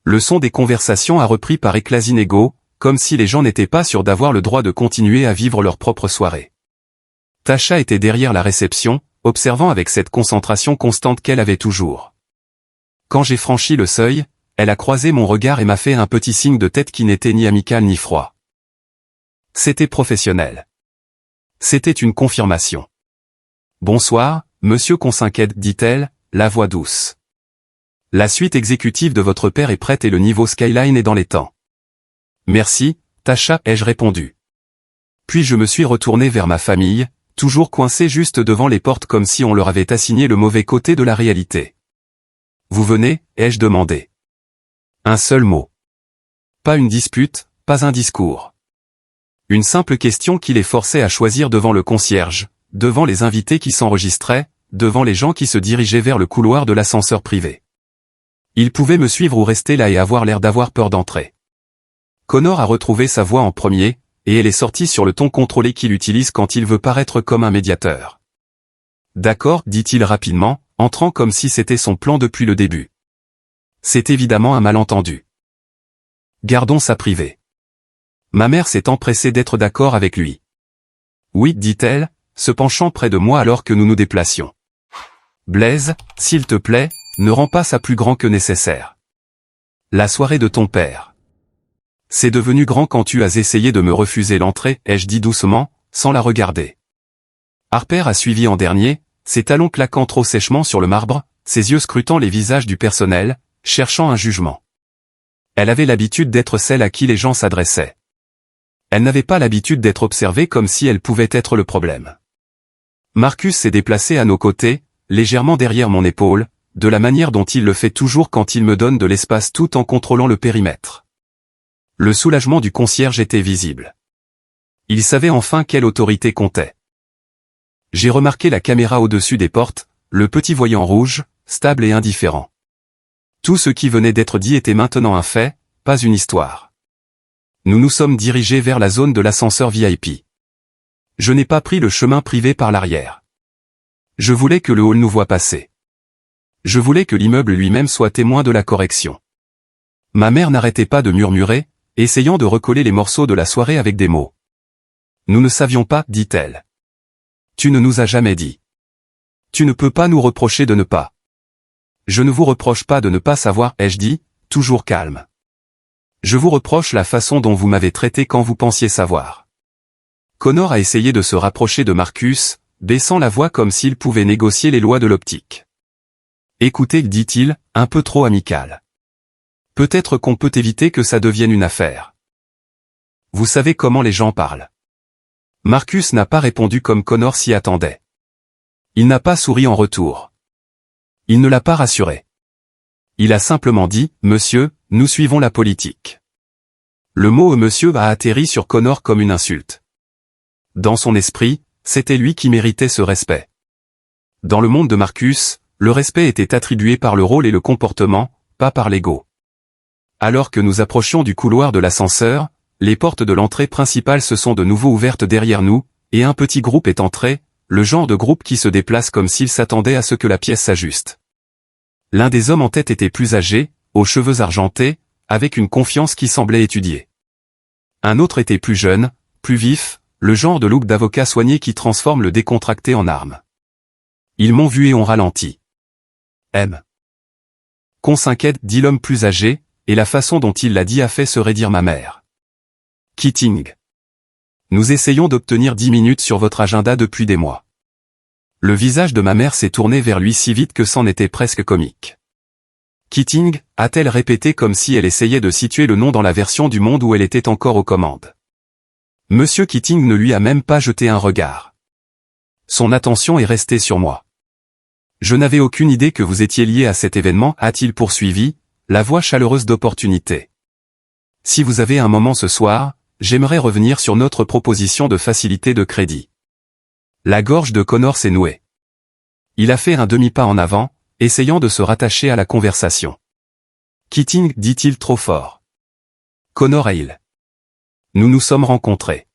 Le son des conversations a repris par éclats inégaux, comme si les gens n'étaient pas sûrs d'avoir le droit de continuer à vivre leur propre soirée. Tasha était derrière la réception, observant avec cette concentration constante qu'elle avait toujours. Quand j'ai franchi le seuil, elle a croisé mon regard et m'a fait un petit signe de tête qui n'était ni amical ni froid. C'était professionnel. C'était une confirmation. « Bonsoir, monsieur qu'on s'inquiète, dit-elle, la voix douce. La suite exécutive de votre père est prête et le niveau Skyline est dans les temps. » Merci, Tasha, ai-je répondu. Puis je me suis retourné vers ma famille, toujours coincée juste devant les portes comme si on leur avait assigné le mauvais côté de la réalité. « Vous venez, ai-je demandé. Un seul mot. Pas une dispute, pas un discours. Une simple question qui les forçait à choisir devant le concierge, devant les invités qui s'enregistraient, devant les gens qui se dirigeaient vers le couloir de l'ascenseur privé. Ils pouvaient me suivre ou rester là et avoir l'air d'avoir peur d'entrer. Connor a retrouvé sa voix en premier, et elle est sortie sur le ton contrôlé qu'il utilise quand il veut paraître comme un médiateur. « D'accord, dit-il rapidement, entrant comme si c'était son plan depuis le début. C'est évidemment un malentendu. Gardons ça privé. Ma mère s'est empressée d'être d'accord avec lui. Oui, dit-elle, se penchant près de moi alors que nous nous déplacions. Blaise, s'il te plaît, ne rends pas ça plus grand que nécessaire. La soirée de ton père. C'est devenu grand quand tu as essayé de me refuser l'entrée, ai-je dit doucement, sans la regarder. Harper a suivi en dernier, ses talons claquant trop sèchement sur le marbre, ses yeux scrutant les visages du personnel, cherchant un jugement. Elle avait l'habitude d'être celle à qui les gens s'adressaient. Elle n'avait pas l'habitude d'être observée comme si elle pouvait être le problème. Marcus s'est déplacé à nos côtés, légèrement derrière mon épaule, de la manière dont il le fait toujours quand il me donne de l'espace tout en contrôlant le périmètre. Le soulagement du concierge était visible. Il savait enfin quelle autorité comptait. J'ai remarqué la caméra au-dessus des portes, le petit voyant rouge, stable et indifférent. Tout ce qui venait d'être dit était maintenant un fait, pas une histoire. Nous nous sommes dirigés vers la zone de l'ascenseur VIP. Je n'ai pas pris le chemin privé par l'arrière. Je voulais que le hall nous voie passer. Je voulais que l'immeuble lui-même soit témoin de la correction. Ma mère n'arrêtait pas de murmurer, essayant de recoller les morceaux de la soirée avec des mots. Nous ne savions pas, dit-elle. Tu ne nous as jamais dit. Tu ne peux pas nous reprocher de ne pas. Je ne vous reproche pas de ne pas savoir, ai-je dit, toujours calme. Je vous reproche la façon dont vous m'avez traité quand vous pensiez savoir. Connor a essayé de se rapprocher de Marcus, baissant la voix comme s'il pouvait négocier les lois de l'optique. Écoutez, dit-il, un peu trop amical. Peut-être qu'on peut éviter que ça devienne une affaire. Vous savez comment les gens parlent. Marcus n'a pas répondu comme Connor s'y attendait. Il n'a pas souri en retour. Il ne l'a pas rassuré. Il a simplement dit, « Monsieur, nous suivons la politique ». Le mot « monsieur » a atterri sur Connor comme une insulte. Dans son esprit, c'était lui qui méritait ce respect. Dans le monde de Marcus, le respect était attribué par le rôle et le comportement, pas par l'ego. Alors que nous approchions du couloir de l'ascenseur, les portes de l'entrée principale se sont de nouveau ouvertes derrière nous, et un petit groupe est entré, le genre de groupe qui se déplace comme s'il s'attendait à ce que la pièce s'ajuste. L'un des hommes en tête était plus âgé, aux cheveux argentés, avec une confiance qui semblait étudiée. Un autre était plus jeune, plus vif, le genre de look d'avocat soigné qui transforme le décontracté en arme. Ils m'ont vu et ont ralenti. Qu'on s'inquiète, dit l'homme plus âgé, et la façon dont il l'a dit a fait se raidir ma mère. Keating. Nous essayons d'obtenir 10 minutes sur votre agenda depuis des mois. Le visage de ma mère s'est tourné vers lui si vite que c'en était presque comique. Keating, a-t-elle répété comme si elle essayait de situer le nom dans la version du monde où elle était encore aux commandes. Monsieur Keating ne lui a même pas jeté un regard. Son attention est restée sur moi. Je n'avais aucune idée que vous étiez lié à cet événement, a-t-il poursuivi, la voix chaleureuse d'opportunité. Si vous avez un moment ce soir, j'aimerais revenir sur notre proposition de facilité de crédit. La gorge de Connor s'est nouée. Il a fait un demi-pas en avant, essayant de se rattacher à la conversation. Keating, dit-il trop fort. Connor et il. Nous nous sommes rencontrés.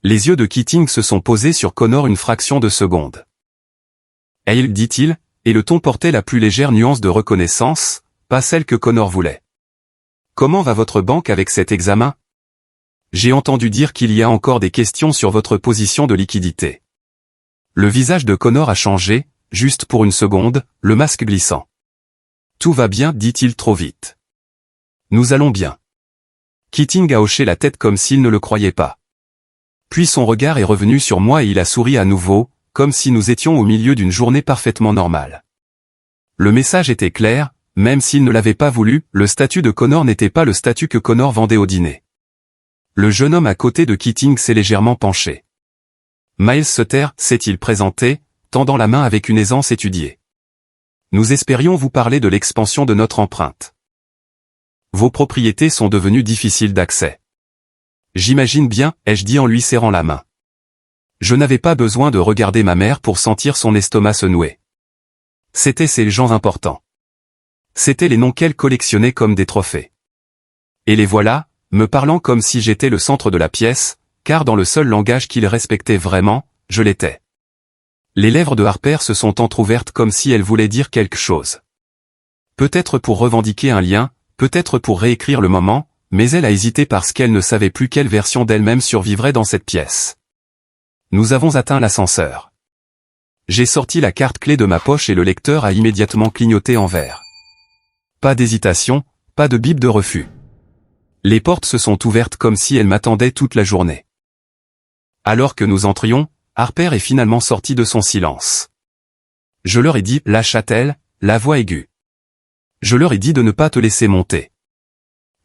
Les yeux de Keating se sont posés sur Connor une fraction de seconde. Hale, dit-il, et le ton portait la plus légère nuance de reconnaissance, pas celle que Connor voulait. Comment va votre banque avec cet examen? J'ai entendu dire qu'il y a encore des questions sur votre position de liquidité. Le visage de Connor a changé, juste pour une seconde, le masque glissant. Tout va bien, dit-il trop vite. Nous allons bien. Keating a hoché la tête comme s'il ne le croyait pas. Puis son regard est revenu sur moi et il a souri à nouveau, comme si nous étions au milieu d'une journée parfaitement normale. Le message était clair, même s'il ne l'avait pas voulu, le statut de Connor n'était pas le statut que Connor vendait au dîner. Le jeune homme à côté de Keating s'est légèrement penché. Miles Sutter s'est-il présenté, tendant la main avec une aisance étudiée. Nous espérions vous parler de l'expansion de notre empreinte. Vos propriétés sont devenues difficiles d'accès. J'imagine bien, ai-je dit en lui serrant la main. Je n'avais pas besoin de regarder ma mère pour sentir son estomac se nouer. C'étaient ces gens importants. C'étaient les noms qu'elle collectionnait comme des trophées. Et les voilà, me parlant comme si j'étais le centre de la pièce, car dans le seul langage qu'il respectait vraiment, je l'étais. Les lèvres de Harper se sont entr'ouvertes comme si elle voulait dire quelque chose. Peut-être pour revendiquer un lien, peut-être pour réécrire le moment, mais elle a hésité parce qu'elle ne savait plus quelle version d'elle-même survivrait dans cette pièce. Nous avons atteint l'ascenseur. J'ai sorti la carte clé de ma poche et le lecteur a immédiatement clignoté en vert. Pas d'hésitation, pas de bip de refus. Les portes se sont ouvertes comme si elles m'attendaient toute la journée. Alors que nous entrions, Harper est finalement sorti de son silence. Je leur ai dit, lâcha-t-elle, la voix aiguë. Je leur ai dit de ne pas te laisser monter.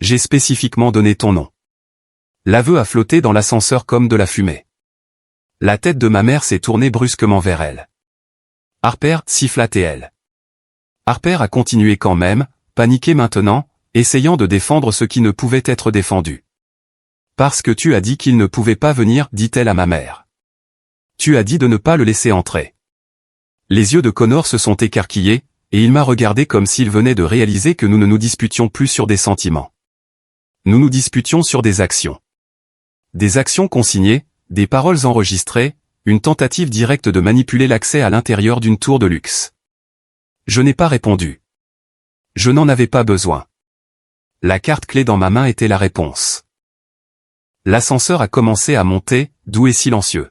J'ai spécifiquement donné ton nom. L'aveu a flotté dans l'ascenseur comme de la fumée. La tête de ma mère s'est tournée brusquement vers elle. Harper, siffla-t-elle. Harper a continué quand même, paniqué maintenant, essayant de défendre ce qui ne pouvait être défendu. Parce que tu as dit qu'il ne pouvait pas venir, dit-elle à ma mère. Tu as dit de ne pas le laisser entrer. Les yeux de Connor se sont écarquillés, et il m'a regardé comme s'il venait de réaliser que nous ne nous disputions plus sur des sentiments. Nous nous disputions sur des actions. Des actions consignées, des paroles enregistrées, une tentative directe de manipuler l'accès à l'intérieur d'une tour de luxe. Je n'ai pas répondu. Je n'en avais pas besoin. La carte clé dans ma main était la réponse. L'ascenseur a commencé à monter, doux et silencieux.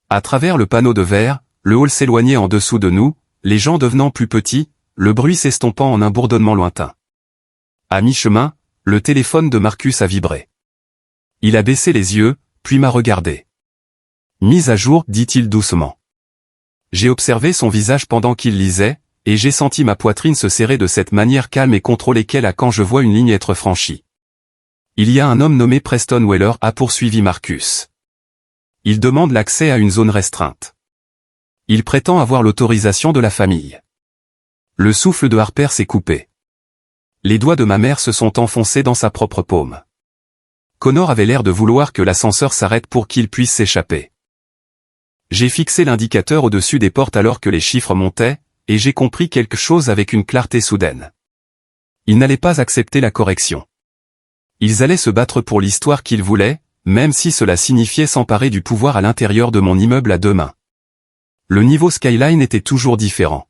À travers le panneau de verre, le hall s'éloignait en dessous de nous, les gens devenant plus petits, le bruit s'estompant en un bourdonnement lointain. À mi-chemin, le téléphone de Marcus a vibré. Il a baissé les yeux, puis m'a regardé. Mise à jour, dit-il doucement. J'ai observé son visage pendant qu'il lisait, et j'ai senti ma poitrine se serrer de cette manière calme et contrôlée qu'elle a quand je vois une ligne être franchie. Il y a un homme nommé Preston Weller, a poursuivi Marcus. Il demande l'accès à une zone restreinte. Il prétend avoir l'autorisation de la famille. Le souffle de Harper s'est coupé. Les doigts de ma mère se sont enfoncés dans sa propre paume. Connor avait l'air de vouloir que l'ascenseur s'arrête pour qu'il puisse s'échapper. J'ai fixé l'indicateur au-dessus des portes alors que les chiffres montaient, et j'ai compris quelque chose avec une clarté soudaine. Ils n'allaient pas accepter la correction. Ils allaient se battre pour l'histoire qu'ils voulaient, même si cela signifiait s'emparer du pouvoir à l'intérieur de mon immeuble à deux mains. Le niveau skyline était toujours différent.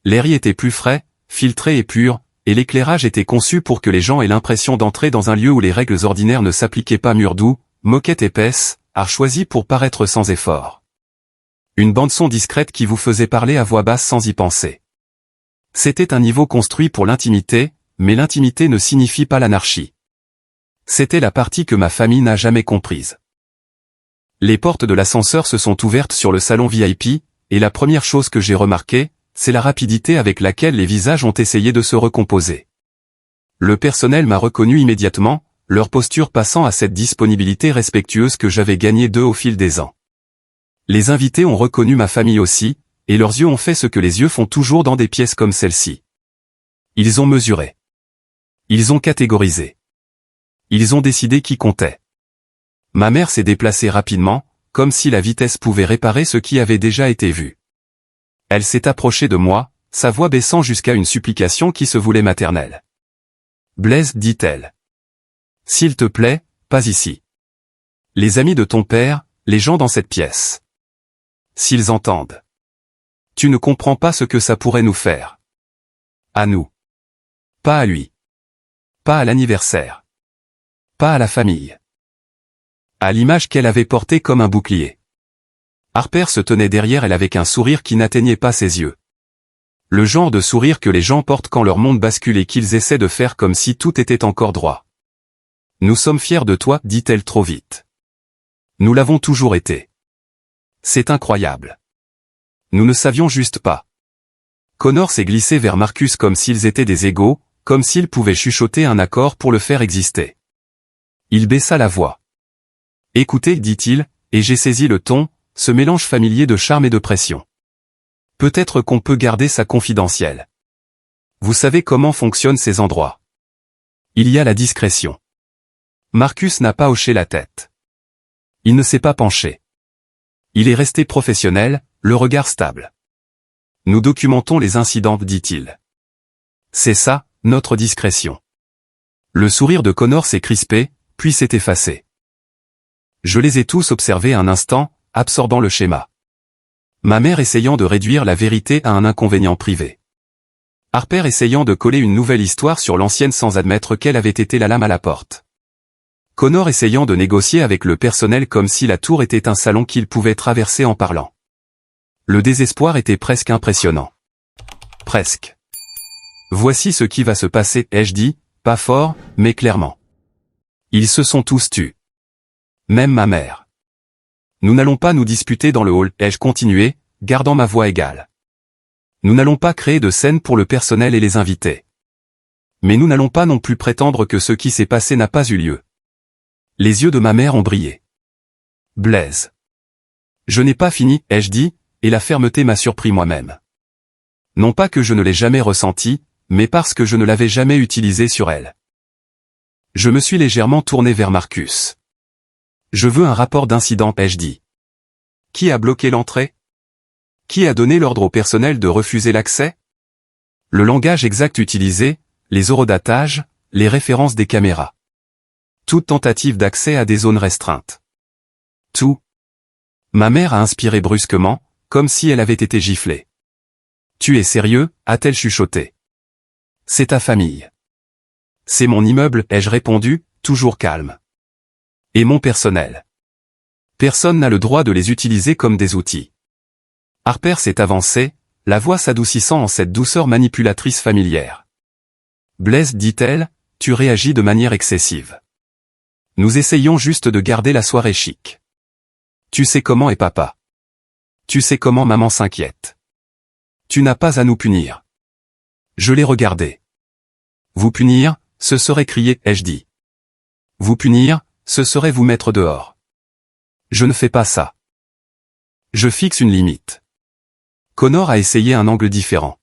L'air y était plus frais, filtré et pur, et l'éclairage était conçu pour que les gens aient l'impression d'entrer dans un lieu où les règles ordinaires ne s'appliquaient pas. Murs doux, moquette épaisse, art choisi pour paraître sans effort. Une bande-son discrète qui vous faisait parler à voix basse sans y penser. C'était un niveau construit pour l'intimité, mais l'intimité ne signifie pas l'anarchie. C'était la partie que ma famille n'a jamais comprise. Les portes de l'ascenseur se sont ouvertes sur le salon VIP, et la première chose que j'ai remarquée, c'est la rapidité avec laquelle les visages ont essayé de se recomposer. Le personnel m'a reconnu immédiatement, leur posture passant à cette disponibilité respectueuse que j'avais gagnée d'eux au fil des ans. Les invités ont reconnu ma famille aussi, et leurs yeux ont fait ce que les yeux font toujours dans des pièces comme celle-ci. Ils ont mesuré. Ils ont catégorisé. Ils ont décidé qui comptait. Ma mère s'est déplacée rapidement, comme si la vitesse pouvait réparer ce qui avait déjà été vu. Elle s'est approchée de moi, sa voix baissant jusqu'à une supplication qui se voulait maternelle. « Blaise, dit-elle. S'il te plaît, pas ici. Les amis de ton père, les gens dans cette pièce. S'ils entendent. Tu ne comprends pas ce que ça pourrait nous faire. À nous. Pas à lui. Pas à l'anniversaire. Pas à la famille. » À l'image qu'elle avait portée comme un bouclier. Harper se tenait derrière elle avec un sourire qui n'atteignait pas ses yeux. Le genre de sourire que les gens portent quand leur monde bascule et qu'ils essaient de faire comme si tout était encore droit. « Nous sommes fiers de toi, dit-elle trop vite. Nous l'avons toujours été. C'est incroyable. Nous ne savions juste pas. » Connor s'est glissé vers Marcus comme s'ils étaient des égaux, comme s'ils pouvaient chuchoter un accord pour le faire exister. Il baissa la voix. « Écoutez, dit-il, et j'ai saisi le ton, ce mélange familier de charme et de pression. Peut-être qu'on peut garder ça confidentiel. Vous savez comment fonctionnent ces endroits. Il y a la discrétion. » Marcus n'a pas hoché la tête. Il ne s'est pas penché. Il est resté professionnel, le regard stable. « Nous documentons les incidents, dit-il. C'est ça, notre discrétion. » Le sourire de Connor s'est crispé, puis s'est effacé. Je les ai tous observés un instant, absorbant le schéma. Ma mère essayant de réduire la vérité à un inconvénient privé. Harper essayant de coller une nouvelle histoire sur l'ancienne sans admettre qu'elle avait été la lame à la porte. Connor essayant de négocier avec le personnel comme si la tour était un salon qu'il pouvait traverser en parlant. Le désespoir était presque impressionnant. Presque. Voici ce qui va se passer, ai-je dit, pas fort, mais clairement. Ils se sont tous tus. Même ma mère. Nous n'allons pas nous disputer dans le hall, ai-je continué, gardant ma voix égale. Nous n'allons pas créer de scène pour le personnel et les invités. Mais nous n'allons pas non plus prétendre que ce qui s'est passé n'a pas eu lieu. Les yeux de ma mère ont brillé. Blaise. Je n'ai pas fini, ai-je dit, et la fermeté m'a surpris moi-même. Non pas que je ne l'ai jamais ressenti, mais parce que je ne l'avais jamais utilisé sur elle. Je me suis légèrement tourné vers Marcus. Je veux un rapport d'incident, ai-je dit. Qui a bloqué l'entrée? Qui a donné l'ordre au personnel de refuser l'accès? Le langage exact utilisé, les horodatages, les références des caméras. Toute tentative d'accès à des zones restreintes. Tout. Ma mère a inspiré brusquement, comme si elle avait été giflée. Tu es sérieux, a-t-elle chuchoté. C'est ta famille. C'est mon immeuble, ai-je répondu, toujours calme. Et mon personnel. Personne n'a le droit de les utiliser comme des outils. Harper s'est avancée, la voix s'adoucissant en cette douceur manipulatrice familière. Blaise, dit-elle, tu réagis de manière excessive. Nous essayons juste de garder la soirée chic. Tu sais comment est papa. Tu sais comment maman s'inquiète. Tu n'as pas à nous punir. Je l'ai regardé. Vous punir, ce serait crier, ai-je dit. Vous punir, ce serait vous mettre dehors. Je ne fais pas ça. Je fixe une limite. Connor a essayé un angle différent.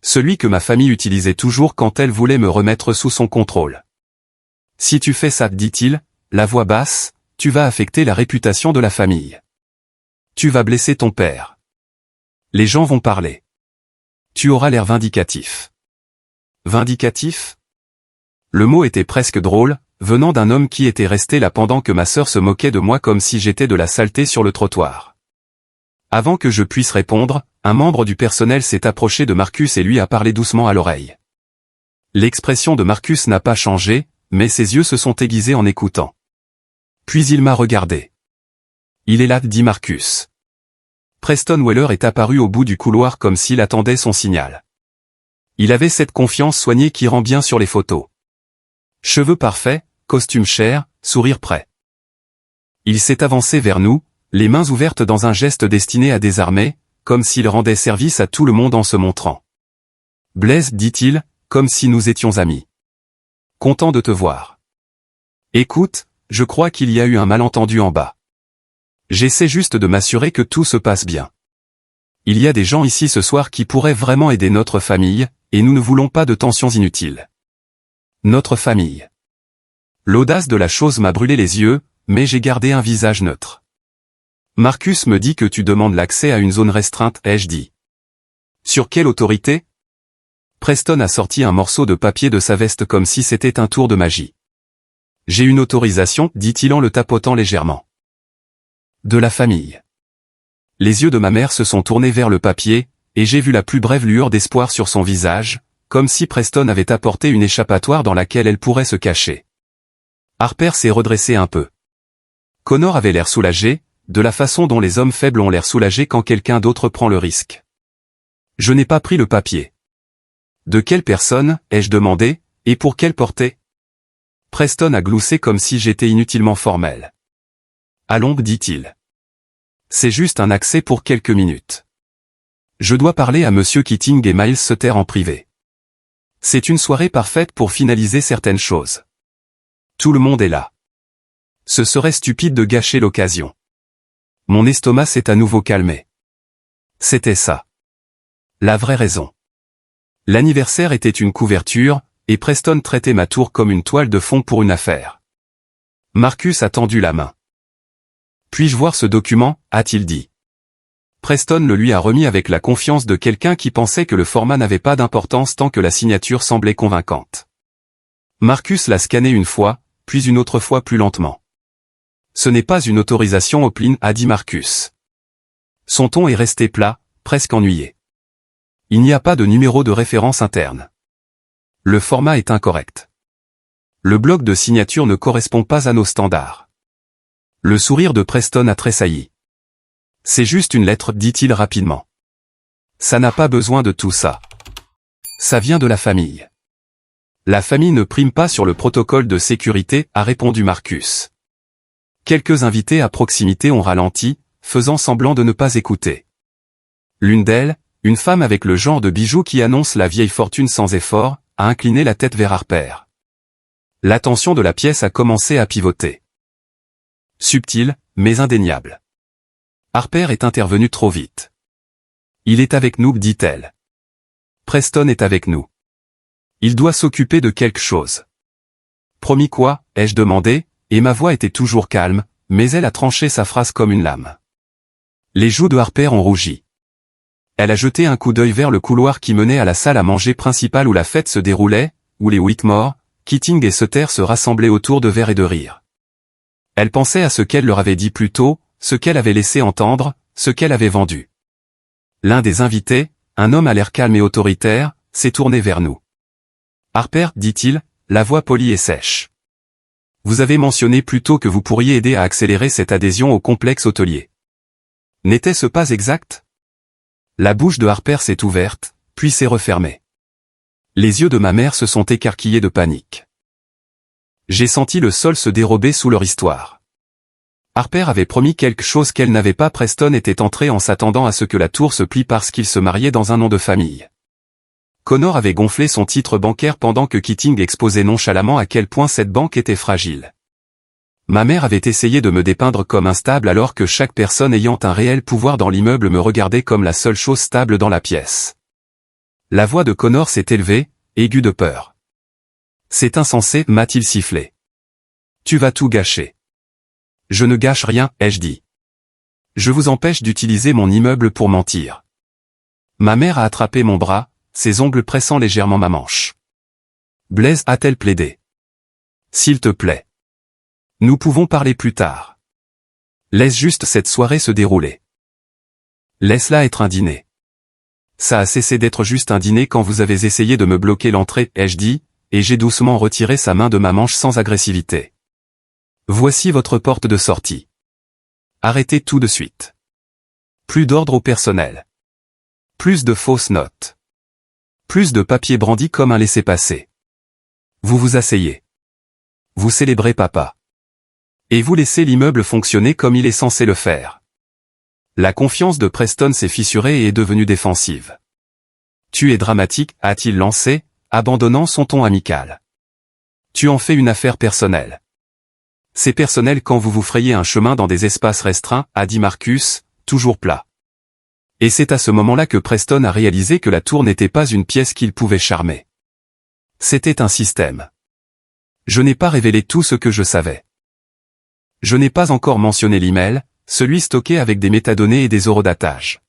Celui que ma famille utilisait toujours quand elle voulait me remettre sous son contrôle. Si tu fais ça, dit-il, la voix basse, tu vas affecter la réputation de la famille. Tu vas blesser ton père. Les gens vont parler. Tu auras l'air vindicatif. Vindicatif? Le mot était presque drôle, venant d'un homme qui était resté là pendant que ma sœur se moquait de moi comme si j'étais de la saleté sur le trottoir. Avant que je puisse répondre, un membre du personnel s'est approché de Marcus et lui a parlé doucement à l'oreille. L'expression de Marcus n'a pas changé, mais ses yeux se sont aiguisés en écoutant. Puis il m'a regardé. Il est là, dit Marcus. Preston Weller est apparu au bout du couloir comme s'il attendait son signal. Il avait cette confiance soignée qui rend bien sur les photos. Cheveux parfaits, costume cher, sourire prêt. Il s'est avancé vers nous, les mains ouvertes dans un geste destiné à désarmer, comme s'il rendait service à tout le monde en se montrant. Blaise, dit-il, comme si nous étions amis. Content de te voir. Écoute, je crois qu'il y a eu un malentendu en bas. J'essaie juste de m'assurer que tout se passe bien. Il y a des gens ici ce soir qui pourraient vraiment aider notre famille, et nous ne voulons pas de tensions inutiles. Notre famille. L'audace de la chose m'a brûlé les yeux, mais j'ai gardé un visage neutre. Marcus me dit que tu demandes l'accès à une zone restreinte, ai-je dit. Sur quelle autorité? Preston a sorti un morceau de papier de sa veste comme si c'était un tour de magie. J'ai une autorisation, dit-il en le tapotant légèrement. De la famille. Les yeux de ma mère se sont tournés vers le papier, et j'ai vu la plus brève lueur d'espoir sur son visage, comme si Preston avait apporté une échappatoire dans laquelle elle pourrait se cacher. Harper s'est redressé un peu. Connor avait l'air soulagé, de la façon dont les hommes faibles ont l'air soulagés quand quelqu'un d'autre prend le risque. Je n'ai pas pris le papier. De quelle personne, ai-je demandé, et pour quelle portée? Preston a gloussé comme si j'étais inutilement formel. Allons, dit-il. C'est juste un accès pour quelques minutes. Je dois parler à Monsieur Keating et Miles Sutter en privé. C'est une soirée parfaite pour finaliser certaines choses. Tout le monde est là. Ce serait stupide de gâcher l'occasion. Mon estomac s'est à nouveau calmé. C'était ça. La vraie raison. L'anniversaire était une couverture, et Preston traitait ma tour comme une toile de fond pour une affaire. Marcus a tendu la main. Puis-je voir ce document, a-t-il dit. Preston le lui a remis avec la confiance de quelqu'un qui pensait que le format n'avait pas d'importance tant que la signature semblait convaincante. Marcus l'a scanné une fois, puis une autre fois plus lentement. Ce n'est pas une autorisation Oplin, a dit Marcus. Son ton est resté plat, presque ennuyé. Il n'y a pas de numéro de référence interne. Le format est incorrect. Le bloc de signature ne correspond pas à nos standards. Le sourire de Preston a tressailli. C'est juste une lettre, dit-il rapidement. Ça n'a pas besoin de tout ça. Ça vient de la famille. La famille ne prime pas sur le protocole de sécurité, a répondu Marcus. Quelques invités à proximité ont ralenti, faisant semblant de ne pas écouter. L'une d'elles, une femme avec le genre de bijoux qui annonce la vieille fortune sans effort, a incliné la tête vers Harper. L'attention de la pièce a commencé à pivoter. Subtil, mais indéniable. Harper est intervenue trop vite. Il est avec nous, dit-elle. Preston est avec nous. Il doit s'occuper de quelque chose. Promis quoi, ai-je demandé, et ma voix était toujours calme, mais elle a tranché sa phrase comme une lame. Les joues de Harper ont rougi. Elle a jeté un coup d'œil vers le couloir qui menait à la salle à manger principale où la fête se déroulait, où les Whitmore, Keating et Sutter se rassemblaient autour de verres et de rires. Elle pensait à ce qu'elle leur avait dit plus tôt, ce qu'elle avait laissé entendre, ce qu'elle avait vendu. L'un des invités, un homme à l'air calme et autoritaire, s'est tourné vers nous. Harper, dit-il, la voix polie et sèche. Vous avez mentionné plus tôt que vous pourriez aider à accélérer cette adhésion au complexe hôtelier. N'était-ce pas exact? La bouche de Harper s'est ouverte, puis s'est refermée. Les yeux de ma mère se sont écarquillés de panique. J'ai senti le sol se dérober sous leur histoire. Harper avait promis quelque chose qu'elle n'avait pas. Preston était entré en s'attendant à ce que la tour se plie parce qu'il se mariait dans un nom de famille. Connor avait gonflé son titre bancaire pendant que Keating exposait nonchalamment à quel point cette banque était fragile. Ma mère avait essayé de me dépeindre comme instable alors que chaque personne ayant un réel pouvoir dans l'immeuble me regardait comme la seule chose stable dans la pièce. La voix de Connor s'est élevée, aiguë de peur. C'est insensé, m'a-t-il sifflé. Tu vas tout gâcher. Je ne gâche rien, ai-je dit. Je vous empêche d'utiliser mon immeuble pour mentir. Ma mère a attrapé mon bras, ses ongles pressant légèrement ma manche. Blaise, a-t-elle plaidé. S'il te plaît. Nous pouvons parler plus tard. Laisse juste cette soirée se dérouler. Laisse-la être un dîner. Ça a cessé d'être juste un dîner quand vous avez essayé de me bloquer l'entrée, ai-je dit, et j'ai doucement retiré sa main de ma manche sans agressivité. Voici votre porte de sortie. Arrêtez tout de suite. Plus d'ordre au personnel. Plus de fausses notes. Plus de papier brandi comme un laissez-passer. Vous vous asseyez. Vous célébrez papa. Et vous laissez l'immeuble fonctionner comme il est censé le faire. La confiance de Preston s'est fissurée et est devenue défensive. Tu es dramatique, a-t-il lancé, abandonnant son ton amical. Tu en fais une affaire personnelle. C'est personnel quand vous vous frayez un chemin dans des espaces restreints, a dit Marcus, toujours plat. Et c'est à ce moment-là que Preston a réalisé que la tour n'était pas une pièce qu'il pouvait charmer. C'était un système. Je n'ai pas révélé tout ce que je savais. Je n'ai pas encore mentionné l'email, celui stocké avec des métadonnées et des horodatage.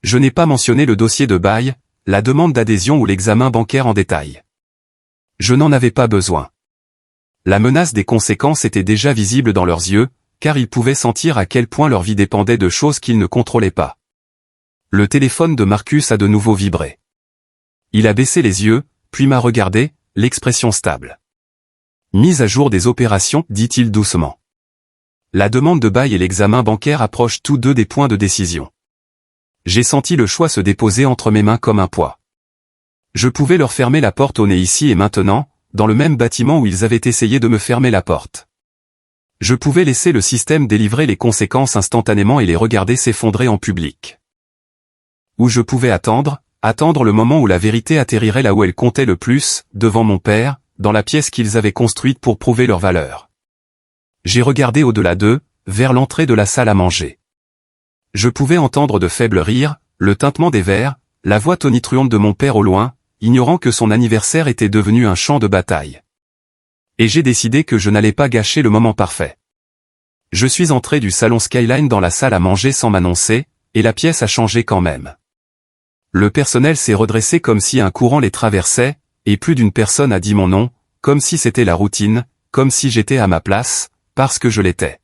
Je n'ai pas mentionné le dossier de bail, la demande d'adhésion ou l'examen bancaire en détail. Je n'en avais pas besoin. La menace des conséquences était déjà visible dans leurs yeux, car ils pouvaient sentir à quel point leur vie dépendait de choses qu'ils ne contrôlaient pas. Le téléphone de Marcus a de nouveau vibré. Il a baissé les yeux, puis m'a regardé, l'expression stable. Mise à jour des opérations, dit-il doucement. La demande de bail et l'examen bancaire approchent tous deux des points de décision. J'ai senti le choix se déposer entre mes mains comme un poids. Je pouvais leur fermer la porte au nez ici et maintenant, dans le même bâtiment où ils avaient essayé de me fermer la porte. Je pouvais laisser le système délivrer les conséquences instantanément et les regarder s'effondrer en public. Ou je pouvais attendre le moment où la vérité atterrirait là où elle comptait le plus, devant mon père, dans la pièce qu'ils avaient construite pour prouver leur valeur. J'ai regardé au-delà d'eux, vers l'entrée de la salle à manger. Je pouvais entendre de faibles rires, le tintement des verres, la voix tonitruante de mon père au loin, ignorant que son anniversaire était devenu un champ de bataille. Et j'ai décidé que je n'allais pas gâcher le moment parfait. Je suis entré du salon Skyline dans la salle à manger sans m'annoncer, et la pièce a changé quand même. Le personnel s'est redressé comme si un courant les traversait, et plus d'une personne a dit mon nom, comme si c'était la routine, comme si j'étais à ma place, parce que je l'étais.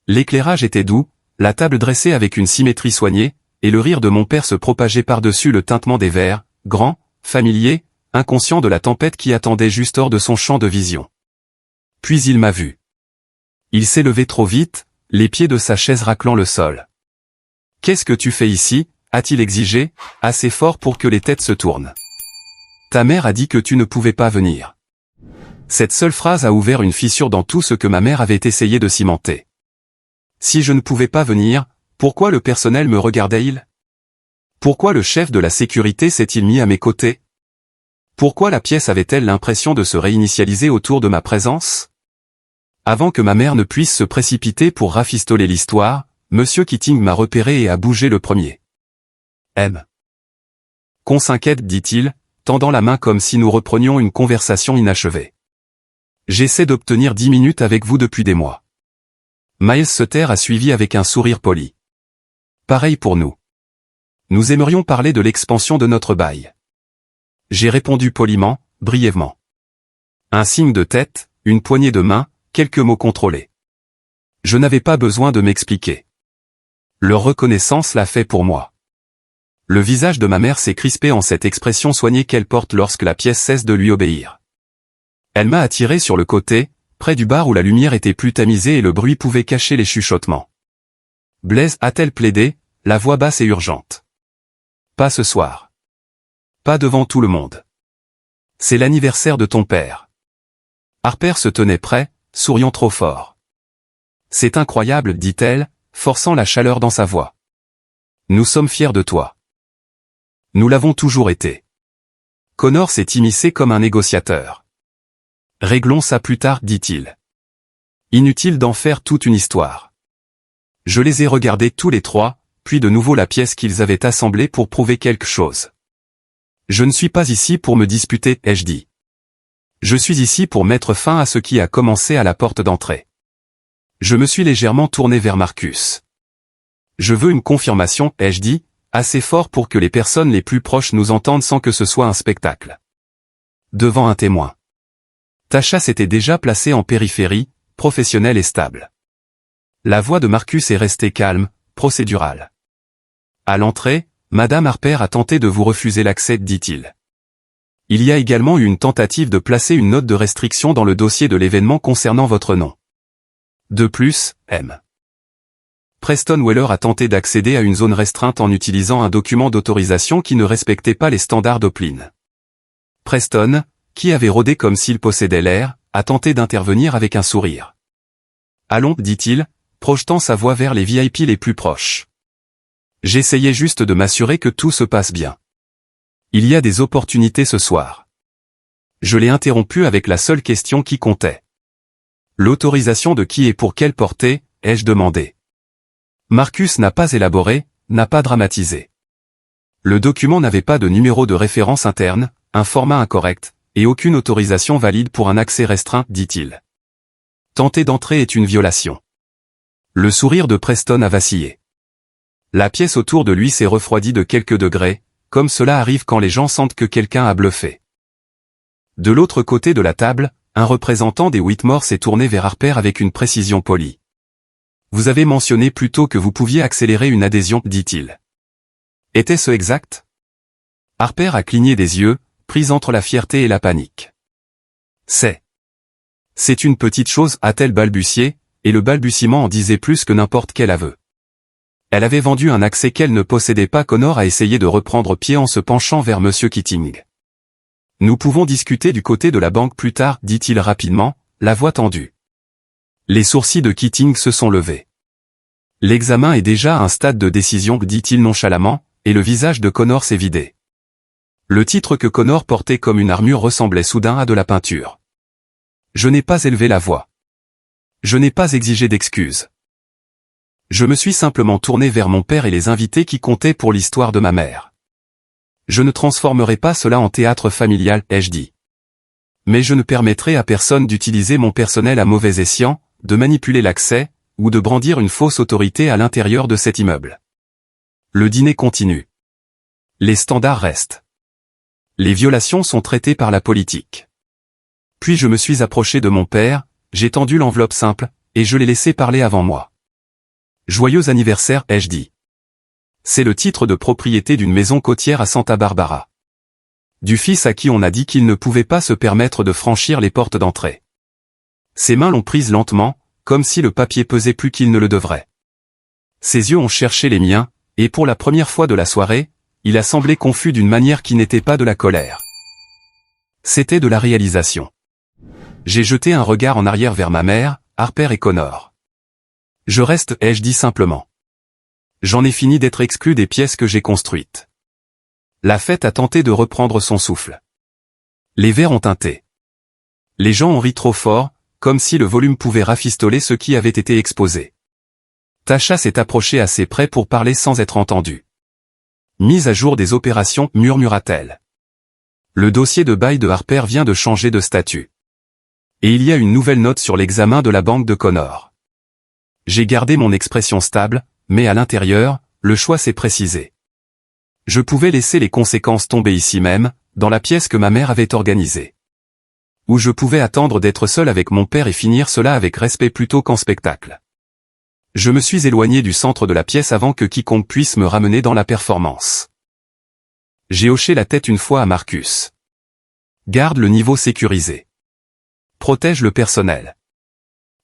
L'éclairage était doux, la table dressée avec une symétrie soignée, et le rire de mon père se propageait par-dessus le tintement des verres, grand, familier, inconscient de la tempête qui attendait juste hors de son champ de vision. Puis il m'a vu. Il s'est levé trop vite, les pieds de sa chaise raclant le sol. « Qu'est-ce que tu fais ici ?» a-t-il exigé, assez fort pour que les têtes se tournent. « Ta mère a dit que tu ne pouvais pas venir. » Cette seule phrase a ouvert une fissure dans tout ce que ma mère avait essayé de cimenter. Si je ne pouvais pas venir, pourquoi le personnel me regardait-il? Pourquoi le chef de la sécurité s'est-il mis à mes côtés? Pourquoi la pièce avait-elle l'impression de se réinitialiser autour de ma présence? Avant que ma mère ne puisse se précipiter pour rafistoler l'histoire, Monsieur Keating m'a repéré et a bougé le premier. Qu'on s'inquiète, dit-il, tendant la main comme si nous reprenions une conversation inachevée. J'essaie d'obtenir 10 minutes avec vous depuis des mois. Miles Sutter a suivi avec un sourire poli. Pareil pour nous. Nous aimerions parler de l'expansion de notre bail. J'ai répondu poliment, brièvement. Un signe de tête, une poignée de main, quelques mots contrôlés. Je n'avais pas besoin de m'expliquer. Leur reconnaissance l'a fait pour moi. Le visage de ma mère s'est crispé en cette expression soignée qu'elle porte lorsque la pièce cesse de lui obéir. Elle m'a attiré sur le côté, près du bar où la lumière était plus tamisée et le bruit pouvait cacher les chuchotements. Blaise, a-t-elle plaidé, la voix basse et urgente. Pas ce soir. Pas devant tout le monde. C'est l'anniversaire de ton père. Harper se tenait prêt, souriant trop fort. C'est incroyable, dit-elle, forçant la chaleur dans sa voix. Nous sommes fiers de toi. Nous l'avons toujours été. Connor s'est immiscé comme un négociateur. Réglons ça plus tard, dit-il. Inutile d'en faire toute une histoire. Je les ai regardés tous les trois, puis de nouveau la pièce qu'ils avaient assemblée pour prouver quelque chose. Je ne suis pas ici pour me disputer, ai-je dit. Je suis ici pour mettre fin à ce qui a commencé à la porte d'entrée. Je me suis légèrement tourné vers Marcus. Je veux une confirmation, ai-je dit, assez fort pour que les personnes les plus proches nous entendent sans que ce soit un spectacle. Devant un témoin. Tasha s'était déjà placée en périphérie, professionnelle et stable. La voix de Marcus est restée calme, procédurale. À l'entrée, Madame Harper a tenté de vous refuser l'accès, dit-il. Il y a également eu une tentative de placer une note de restriction dans le dossier de l'événement concernant votre nom. De plus, Preston Weller a tenté d'accéder à une zone restreinte en utilisant un document d'autorisation qui ne respectait pas les standards d'Oplin. Preston, qui avait rôdé comme s'il possédait l'air, a tenté d'intervenir avec un sourire. Allons, dit-il, projetant sa voix vers les VIP les plus proches. J'essayais juste de m'assurer que tout se passe bien. Il y a des opportunités ce soir. Je l'ai interrompu avec la seule question qui comptait. L'autorisation de qui et pour quelle portée, ai-je demandé. Marcus n'a pas élaboré, n'a pas dramatisé. Le document n'avait pas de numéro de référence interne, un format incorrect, et aucune autorisation valide pour un accès restreint, dit-il. Tenter d'entrer est une violation. Le sourire de Preston a vacillé. La pièce autour de lui s'est refroidie de quelques degrés, comme cela arrive quand les gens sentent que quelqu'un a bluffé. De l'autre côté de la table, un représentant des Whitmore s'est tourné vers Harper avec une précision polie. Vous avez mentionné plus tôt que vous pouviez accélérer une adhésion, dit-il. Était-ce exact? Harper a cligné des yeux, prise entre la fierté et la panique. C'est une petite chose, a-t-elle balbutié, et le balbutiement en disait plus que n'importe quel aveu. Elle avait vendu un accès qu'elle ne possédait pas. Connor a essayé de reprendre pied en se penchant vers Monsieur Keating. Nous pouvons discuter du côté de la banque plus tard, dit-il rapidement, la voix tendue. Les sourcils de Keating se sont levés. L'examen est déjà à un stade de décision, dit-il nonchalamment, et le visage de Connor s'est vidé. Le titre que Connor portait comme une armure ressemblait soudain à de la peinture. Je n'ai pas élevé la voix. Je n'ai pas exigé d'excuses. Je me suis simplement tourné vers mon père et les invités qui comptaient pour l'histoire de ma mère. Je ne transformerai pas cela en théâtre familial, ai-je dit. Mais je ne permettrai à personne d'utiliser mon personnel à mauvais escient, de manipuler l'accès, ou de brandir une fausse autorité à l'intérieur de cet immeuble. Le dîner continue. Les standards restent. Les violations sont traitées par la politique. Puis je me suis approché de mon père, j'ai tendu l'enveloppe simple, et je l'ai laissé parler avant moi. Joyeux anniversaire, ai-je dit. C'est le titre de propriété d'une maison côtière à Santa Barbara. Du fils à qui on a dit qu'il ne pouvait pas se permettre de franchir les portes d'entrée. Ses mains l'ont prise lentement, comme si le papier pesait plus qu'il ne le devrait. Ses yeux ont cherché les miens, et pour la première fois de la soirée, il a semblé confus d'une manière qui n'était pas de la colère. C'était de la réalisation. J'ai jeté un regard en arrière vers ma mère, Harper et Connor. Je reste, ai-je dit simplement. J'en ai fini d'être exclu des pièces que j'ai construites. La fête a tenté de reprendre son souffle. Les verres ont tinté. Les gens ont ri trop fort, comme si le volume pouvait rafistoler ce qui avait été exposé. Tasha s'est approchée assez près pour parler sans être entendue. Mise à jour des opérations, murmura-t-elle. Le dossier de bail de Harper vient de changer de statut. Et il y a une nouvelle note sur l'examen de la banque de Connor. J'ai gardé mon expression stable, mais à l'intérieur, le choix s'est précisé. Je pouvais laisser les conséquences tomber ici même, dans la pièce que ma mère avait organisée. Ou je pouvais attendre d'être seul avec mon père et finir cela avec respect plutôt qu'en spectacle. Je me suis éloigné du centre de la pièce avant que quiconque puisse me ramener dans la performance. J'ai hoché la tête une fois à Marcus. Garde le niveau sécurisé. Protège le personnel.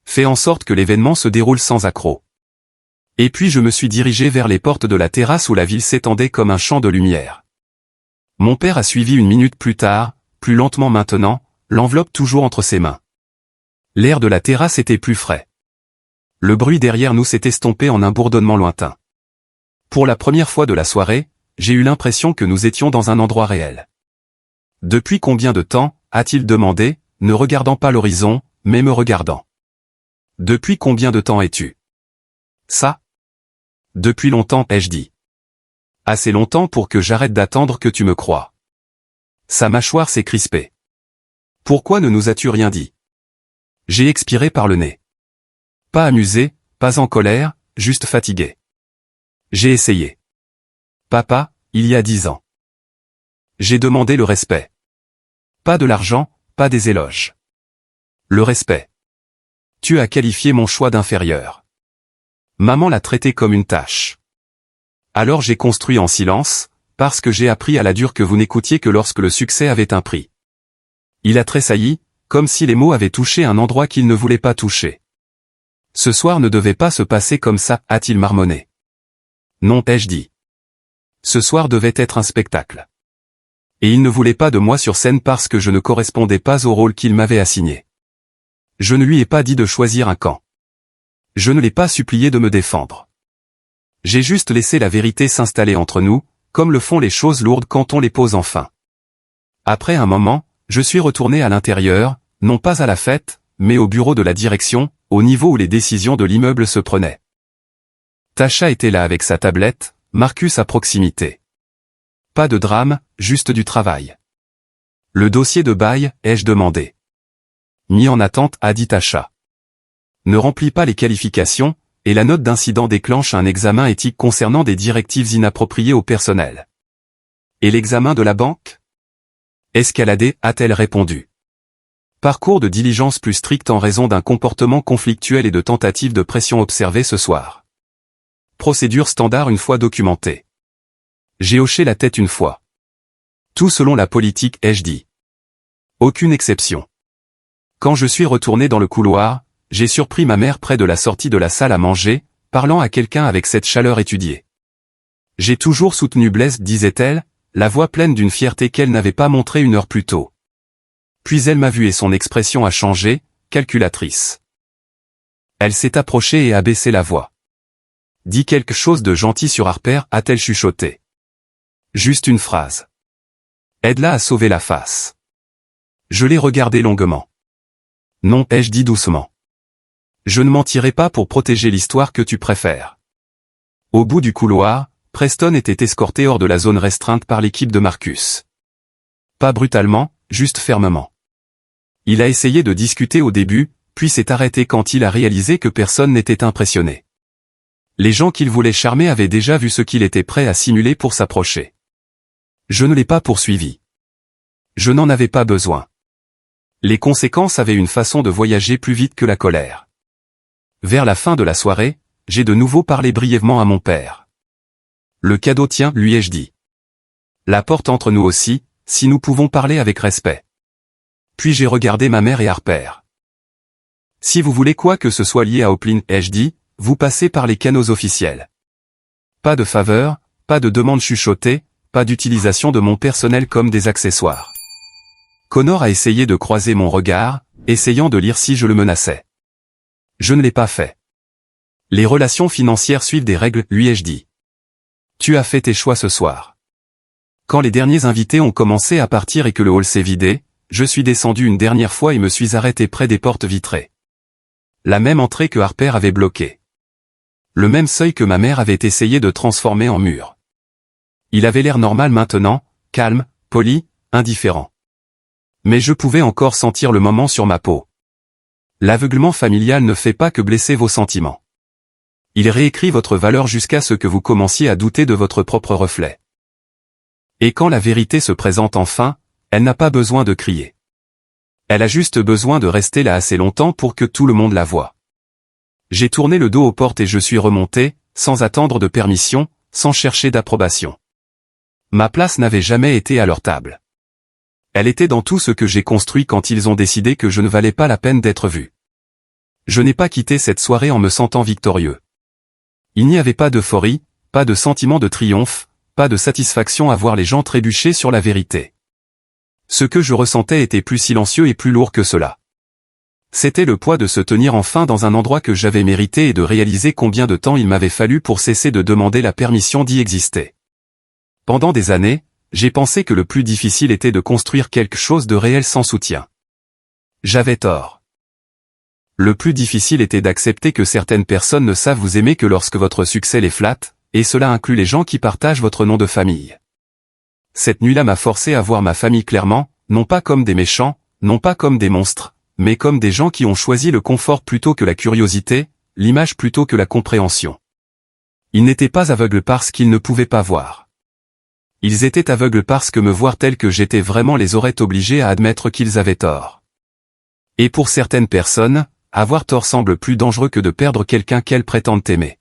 Fais en sorte que l'événement se déroule sans accroc. Et puis je me suis dirigé vers les portes de la terrasse où la ville s'étendait comme un champ de lumière. Mon père a suivi une minute plus tard, plus lentement maintenant, l'enveloppe toujours entre ses mains. L'air de la terrasse était plus frais. Le bruit derrière nous s'est estompé en un bourdonnement lointain. Pour la première fois de la soirée, j'ai eu l'impression que nous étions dans un endroit réel. Depuis combien de temps, a-t-il demandé, ne regardant pas l'horizon, mais me regardant. Depuis combien de temps es-tu? Ça? Depuis longtemps, ai-je dit. Assez longtemps pour que j'arrête d'attendre que tu me croies. Sa mâchoire s'est crispée. Pourquoi ne nous as-tu rien dit? J'ai expiré par le nez. Pas amusé, pas en colère, juste fatigué. J'ai essayé. Papa, il y a 10 ans. J'ai demandé le respect. Pas de l'argent, pas des éloges. Le respect. Tu as qualifié mon choix d'inférieur. Maman l'a traité comme une tâche. Alors j'ai construit en silence, parce que j'ai appris à la dure que vous n'écoutiez que lorsque le succès avait un prix. Il a tressailli, comme si les mots avaient touché un endroit qu'il ne voulait pas toucher. Ce soir ne devait pas se passer comme ça, a-t-il marmonné. Non, ai-je dit. Ce soir devait être un spectacle. Et il ne voulait pas de moi sur scène parce que je ne correspondais pas au rôle qu'il m'avait assigné. Je ne lui ai pas dit de choisir un camp. Je ne l'ai pas supplié de me défendre. J'ai juste laissé la vérité s'installer entre nous, comme le font les choses lourdes quand on les pose enfin. Après un moment, je suis retourné à l'intérieur, non pas à la fête, mais au bureau de la direction, au niveau où les décisions de l'immeuble se prenaient. Tasha était là avec sa tablette, Marcus à proximité. Pas de drame, juste du travail. Le dossier de bail, ai-je demandé. Mis en attente, a dit Tasha. Ne remplit pas les qualifications, et la note d'incident déclenche un examen éthique concernant des directives inappropriées au personnel. Et l'examen de la banque? Escaladé, a-t-elle répondu. Parcours de diligence plus strict en raison d'un comportement conflictuel et de tentatives de pression observées ce soir. Procédure standard une fois documentée. J'ai hoché la tête une fois. Tout selon la politique, ai-je dit. Aucune exception. Quand je suis retourné dans le couloir, j'ai surpris ma mère près de la sortie de la salle à manger, parlant à quelqu'un avec cette chaleur étudiée. J'ai toujours soutenu Blaise, disait-elle, la voix pleine d'une fierté qu'elle n'avait pas montrée une heure plus tôt. Puis elle m'a vu et son expression a changé, calculatrice. Elle s'est approchée et a baissé la voix. Dis quelque chose de gentil sur Harper, a-t-elle chuchoté. Juste une phrase. Aide-la à sauver la face. Je l'ai regardé longuement. Non, ai-je dit doucement. Je ne mentirai pas pour protéger l'histoire que tu préfères. Au bout du couloir, Preston était escorté hors de la zone restreinte par l'équipe de Marcus. Pas brutalement, juste fermement. Il a essayé de discuter au début, puis s'est arrêté quand il a réalisé que personne n'était impressionné. Les gens qu'il voulait charmer avaient déjà vu ce qu'il était prêt à simuler pour s'approcher. Je ne l'ai pas poursuivi. Je n'en avais pas besoin. Les conséquences avaient une façon de voyager plus vite que la colère. Vers la fin de la soirée, j'ai de nouveau parlé brièvement à mon père. Le cadeau tient, lui ai-je dit. La porte entre nous aussi, si nous pouvons parler avec respect. Puis j'ai regardé ma mère et Harper. Si vous voulez quoi que ce soit lié à Oplin, ai-je dit, vous passez par les canaux officiels. Pas de faveur, pas de demande chuchotée, pas d'utilisation de mon personnel comme des accessoires. Connor a essayé de croiser mon regard, essayant de lire si je le menaçais. Je ne l'ai pas fait. Les relations financières suivent des règles, lui ai-je dit. Tu as fait tes choix ce soir. Quand les derniers invités ont commencé à partir et que le hall s'est vidé, je suis descendu une dernière fois et me suis arrêté près des portes vitrées. La même entrée que Harper avait bloquée. Le même seuil que ma mère avait essayé de transformer en mur. Il avait l'air normal maintenant, calme, poli, indifférent. Mais je pouvais encore sentir le moment sur ma peau. L'aveuglement familial ne fait pas que blesser vos sentiments. Il réécrit votre valeur jusqu'à ce que vous commenciez à douter de votre propre reflet. Et quand la vérité se présente enfin, elle n'a pas besoin de crier. Elle a juste besoin de rester là assez longtemps pour que tout le monde la voie. J'ai tourné le dos aux portes et je suis remonté, sans attendre de permission, sans chercher d'approbation. Ma place n'avait jamais été à leur table. Elle était dans tout ce que j'ai construit quand ils ont décidé que je ne valais pas la peine d'être vu. Je n'ai pas quitté cette soirée en me sentant victorieux. Il n'y avait pas d'euphorie, pas de sentiment de triomphe, pas de satisfaction à voir les gens trébucher sur la vérité. Ce que je ressentais était plus silencieux et plus lourd que cela. C'était le poids de se tenir enfin dans un endroit que j'avais mérité et de réaliser combien de temps il m'avait fallu pour cesser de demander la permission d'y exister. Pendant des années, j'ai pensé que le plus difficile était de construire quelque chose de réel sans soutien. J'avais tort. Le plus difficile était d'accepter que certaines personnes ne savent vous aimer que lorsque votre succès les flatte, et cela inclut les gens qui partagent votre nom de famille. Cette nuit-là m'a forcé à voir ma famille clairement, non pas comme des méchants, non pas comme des monstres, mais comme des gens qui ont choisi le confort plutôt que la curiosité, l'image plutôt que la compréhension. Ils n'étaient pas aveugles parce qu'ils ne pouvaient pas voir. Ils étaient aveugles parce que me voir tel que j'étais vraiment les aurait obligés à admettre qu'ils avaient tort. Et pour certaines personnes, avoir tort semble plus dangereux que de perdre quelqu'un qu'elles prétendent aimer.